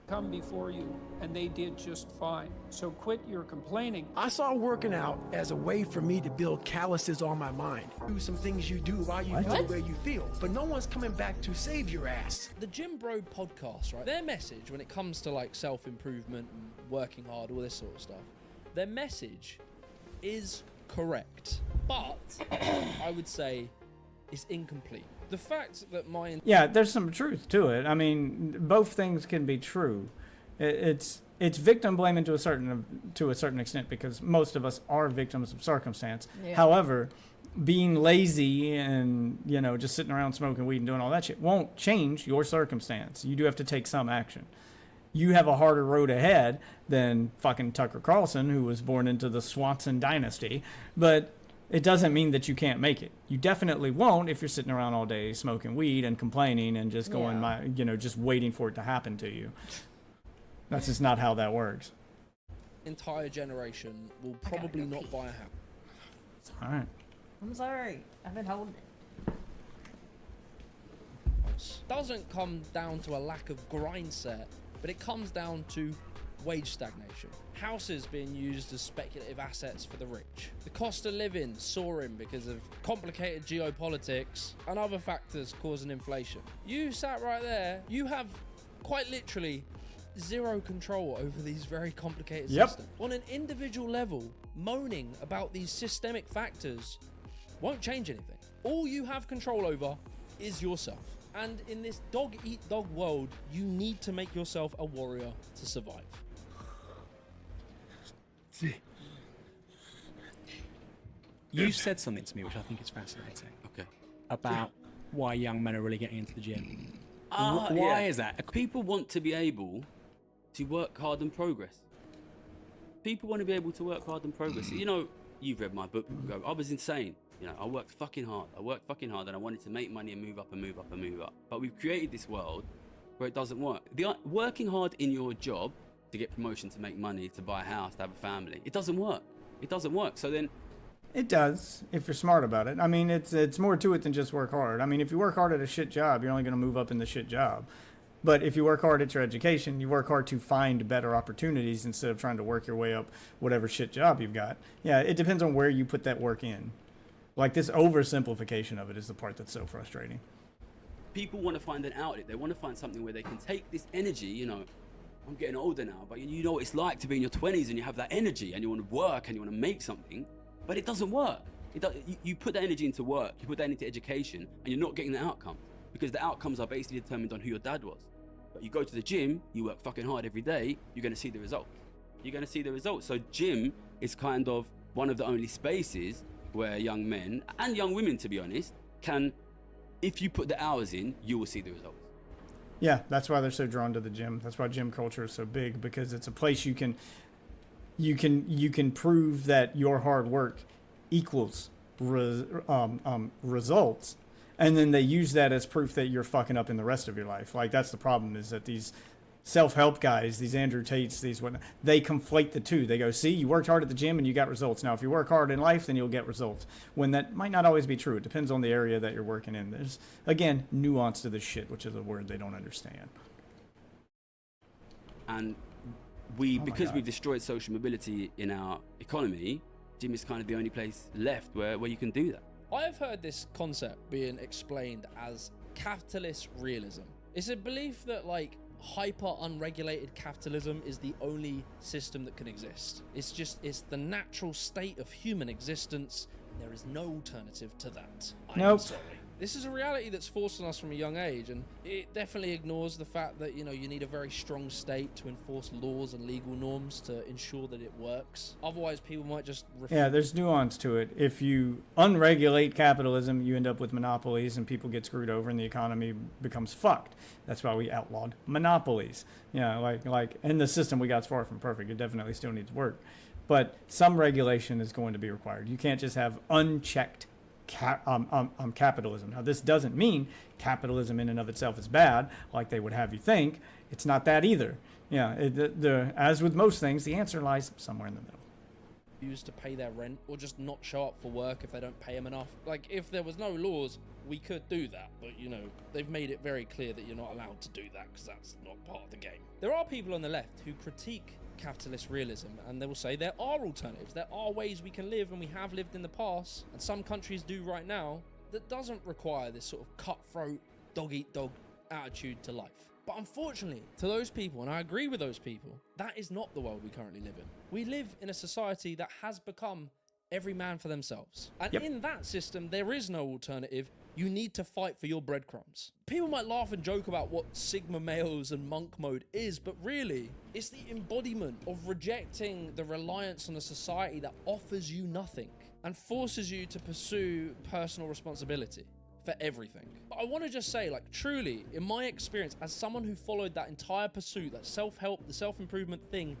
come before you, and they did just fine. So quit your complaining. I saw working out as a way for me to build calluses on my mind. Do some things you do while you feel the way you feel, but no one's coming back to save your ass. The Gym Bro podcast, right? Their message when it comes to like self-improvement and working hard, all this sort of stuff, their message is correct, but I would say it's incomplete. The fact that yeah, there's some truth to it. I mean, both things can be true. It's victim blaming to a certain extent because most of us are victims of circumstance. Yeah. However, being lazy and just sitting around smoking weed and doing all that shit won't change your circumstance. You do have to take some action. You have a harder road ahead than fucking Tucker Carlson, who was born into the Swanson dynasty, but it doesn't mean that you can't make it. You definitely won't if you're sitting around all day smoking weed and complaining and just going, just waiting for it to happen to you. That's just not how that works. entire generation will probably not buy a house. All right. I'm sorry. I've been holding it. Doesn't come down to a lack of grind set, but it comes down to wage stagnation. Houses being used as speculative assets for the rich. The cost of living soaring because of complicated geopolitics and other factors causing inflation. You sat right there, you have quite literally zero control over these very complicated systems. On an individual level, moaning about these systemic factors won't change anything. All you have control over is yourself. And in this dog-eat-dog world, you need to make yourself a warrior to survive. You said something to me which I think is fascinating. Okay. About why young men are really getting into the gym. Why is that? People want to be able to work hard and progress. People want to be able to work hard and progress. You know, you've read my book. I was insane. You know, I worked fucking hard. And I wanted to make money and move up and move up and move up. But we've created this world where it doesn't work. Working hard in your job to get promotion, to make money, to buy a house, to have a family, it doesn't work. It doesn't work. So then... It does, if you're smart about it. I mean, it's more to it than just work hard. I mean, if you work hard at a shit job, you're only going to move up in the shit job. But if you work hard at your education, you work hard to find better opportunities instead of trying to work your way up whatever shit job you've got. Yeah, it depends on where you put that work in. Like, this oversimplification of it is the part that's so frustrating. People want to find an outlet. They want to find something where they can take this energy, you know. I'm getting older now, but you know what it's like to be in your 20s and you have that energy and you want to work and you want to make something, but it doesn't work. You put that energy into work, you put that into education, and you're not getting the outcome because the outcomes are basically determined on who your dad was. But you go to the gym, you work fucking hard every day, you're going to see the results. You're going to see the results. So gym is kind of one of the only spaces where young men and young women, to be honest, can, if you put the hours in, you will see the results. Yeah, that's why they're so drawn to the gym. That's why gym culture is so big, because it's a place you can prove that your hard work equals results, and then they use that as proof that you're fucking up in the rest of your life. Like, that's the problem, is that these self-help guys, these Andrew Tates, these whatnot, they conflate the two. They go, see, you worked hard at the gym and you got results. Now, if you work hard in life, then you'll get results. When that might not always be true. It depends on the area that you're working in. There's, again, nuance to this shit, which is a word they don't understand. And because we've destroyed social mobility in our economy, gym is kind of the only place left where you can do that. I have heard this concept being explained as capitalist realism. It's a belief that, like, hyper unregulated capitalism is the only system that can exist. It's the natural state of human existence, and there is no alternative to that. I'm sorry. This is a reality that's forced on us from a young age, and it definitely ignores the fact that, you know, you need a very strong state to enforce laws and legal norms to ensure that it works. Otherwise, people might just refuse. Yeah, there's nuance to it. If you unregulate capitalism, you end up with monopolies and people get screwed over and the economy becomes fucked. That's why we outlawed monopolies. Yeah, like in the system we got is far from perfect. It definitely still needs work. But some regulation is going to be required. You can't just have unchecked capitalism. Now, this doesn't mean capitalism in and of itself is bad, like they would have you think. It's not that either. Yeah, as with most things, the answer lies somewhere in the middle. Used to pay their rent or just not show up for work if they don't pay them enough. Like, if there was no laws, we could do that, but you know, they've made it very clear that you're not allowed to do that because that's not part of the game. There are people on the left who critique capitalist realism, and they will say there are alternatives, there are ways we can live, and we have lived in the past, and some countries do right now, that doesn't require this sort of cutthroat, dog-eat-dog attitude to life. But unfortunately, to those people, and I agree with those people, that is not the world we currently live in. We live in a society that has become every man for themselves. And in that system, there is no alternative. You need to fight for your breadcrumbs. People might laugh and joke about what Sigma males and monk mode is, but really, it's the embodiment of rejecting the reliance on a society that offers you nothing and forces you to pursue personal responsibility for everything. But I want to just say, like, truly, in my experience, as someone who followed that entire pursuit, that self-help, the self-improvement thing,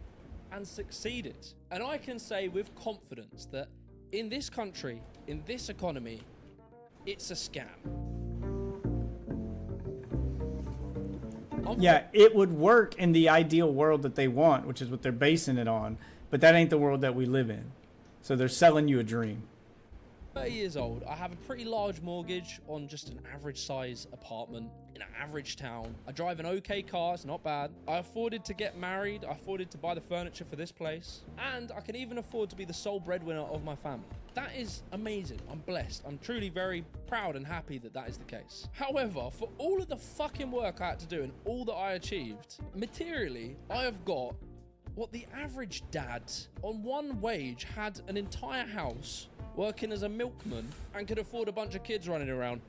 and succeeded, and I can say with confidence that in this country, in this economy, it's a scam. Yeah, it would work in the ideal world that they want, which is what they're basing it on, but that ain't the world that we live in. So they're selling you a dream. 30 years old, I have a pretty large mortgage on just an average size apartment in an average town. I drive an okay car, it's not bad. I afforded to get married, I afforded to buy the furniture for this place, and I can even afford to be the sole breadwinner of my family. That is amazing. I'm blessed. I'm truly very proud and happy that that is the case. However, for all of the fucking work I had to do and all that I achieved, materially, I have got what the average dad on one wage had an entire house, working as a milkman, and could afford a bunch of kids running around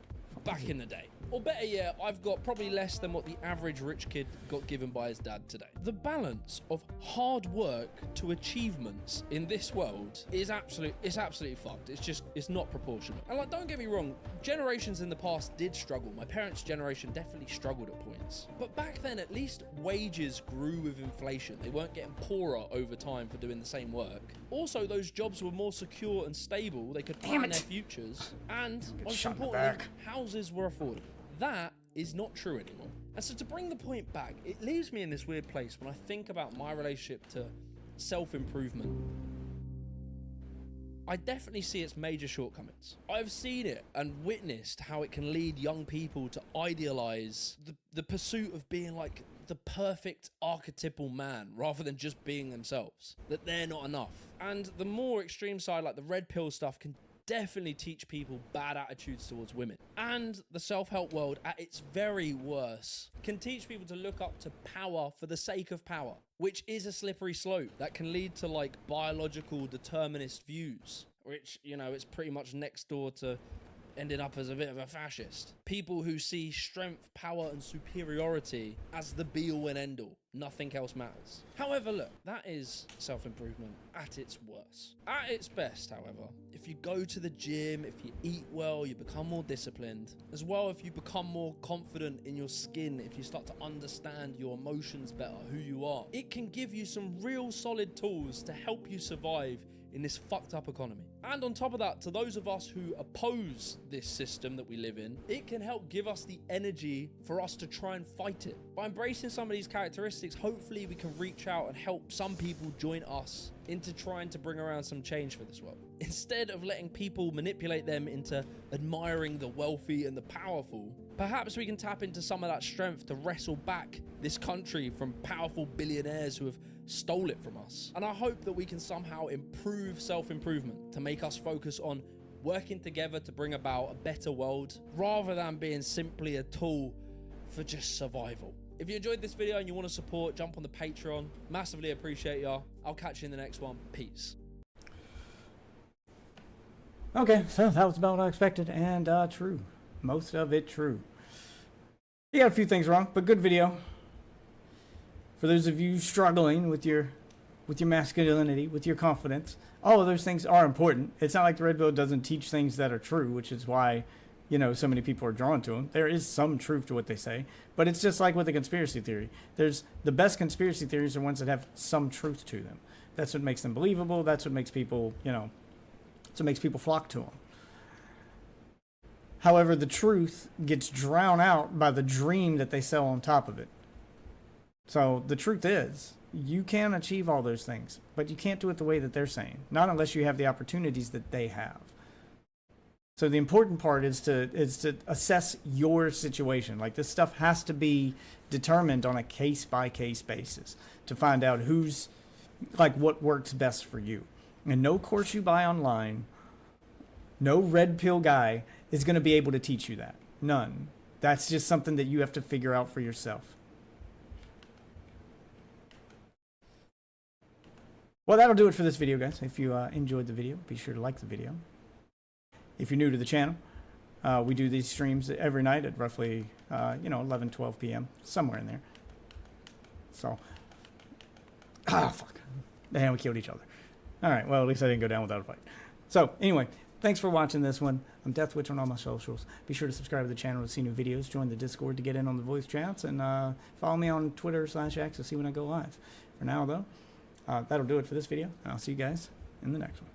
back in the day. Or better yet, I've got probably less than what the average rich kid got given by his dad today. The balance of hard work to achievements in this world is absolutely fucked. It's not proportional. And like, don't get me wrong, generations in the past did struggle. My parents' generation definitely struggled at points. But back then, at least wages grew with inflation. They weren't getting poorer over time for doing the same work. Also, those jobs were more secure and stable. They could plan their futures. And most importantly, houses were affordable. That is not true anymore. And so to bring the point back, it leaves me in this weird place when I think about my relationship to self-improvement. I definitely see its major shortcomings. I've seen it and witnessed how it can lead young people to idealize the pursuit of being like the perfect archetypal man rather than just being themselves, that they're not enough. And the more extreme side, like the red pill stuff, can definitely teach people bad attitudes towards women. And the self-help world, at its very worst, can teach people to look up to power for the sake of power, which is a slippery slope that can lead to like biological determinist views, which, you know, it's pretty much next door to ending up as a bit of a fascist. People who see strength, power, and superiority as the be-all and end-all. Nothing else matters. However, look, that is self-improvement at its worst. At its best, however, if you go to the gym, if you eat well, you become more disciplined. As well, if you become more confident in your skin, if you start to understand your emotions better, who you are, it can give you some real solid tools to help you survive in this fucked up economy. And on top of that, to those of us who oppose this system that we live in, it can help give us the energy for us to try and fight it. By embracing some of these characteristics, hopefully we can reach out and help some people join us into trying to bring around some change for this world. Instead of letting people manipulate them into admiring the wealthy and the powerful, perhaps we can tap into some of that strength to wrestle back this country from powerful billionaires who have stole it from us. And I hope that we can somehow improve self-improvement to make us focus on working together to bring about a better world rather than being simply a tool for just survival. If you enjoyed this video and you want to support, jump on the Patreon. Massively appreciate y'all. I'll catch you in the next one. Peace. Okay, so that was about what I expected, and true. Most of it true. You got a few things wrong, but good video. For those of you struggling with your masculinity, with your confidence, all of those things are important. It's not like the red pill doesn't teach things that are true, which is why, you know, so many people are drawn to them. There is some truth to what they say, but it's just like with a conspiracy theory. There's the best conspiracy theories are ones that have some truth to them. That's what makes them believable. That's what makes people, you know, that's what makes people flock to them. However, the truth gets drowned out by the dream that they sell on top of it. So the truth is, you can achieve all those things, but you can't do it the way that they're saying. Not unless you have the opportunities that they have. So the important part is to assess your situation. Like, this stuff has to be determined on a case-by-case basis to find out who's, like, what works best for you. And no course you buy online, no red pill guy is going to be able to teach you that. None. That's just something that you have to figure out for yourself. Well, that'll do it for this video, guys. If you enjoyed the video, be sure to like the video. If you're new to the channel, we do these streams every night at roughly, 11, 12 p.m., somewhere in there. So, fuck. Damn, we killed each other. All right, well, at least I didn't go down without a fight. So, anyway, thanks for watching this one. I'm DeathWitch on all my socials. Be sure to subscribe to the channel to see new videos. Join the Discord to get in on the voice chats. And follow me on Twitter/X to see when I go live. For now, though, that'll do it for this video. And I'll see you guys in the next one.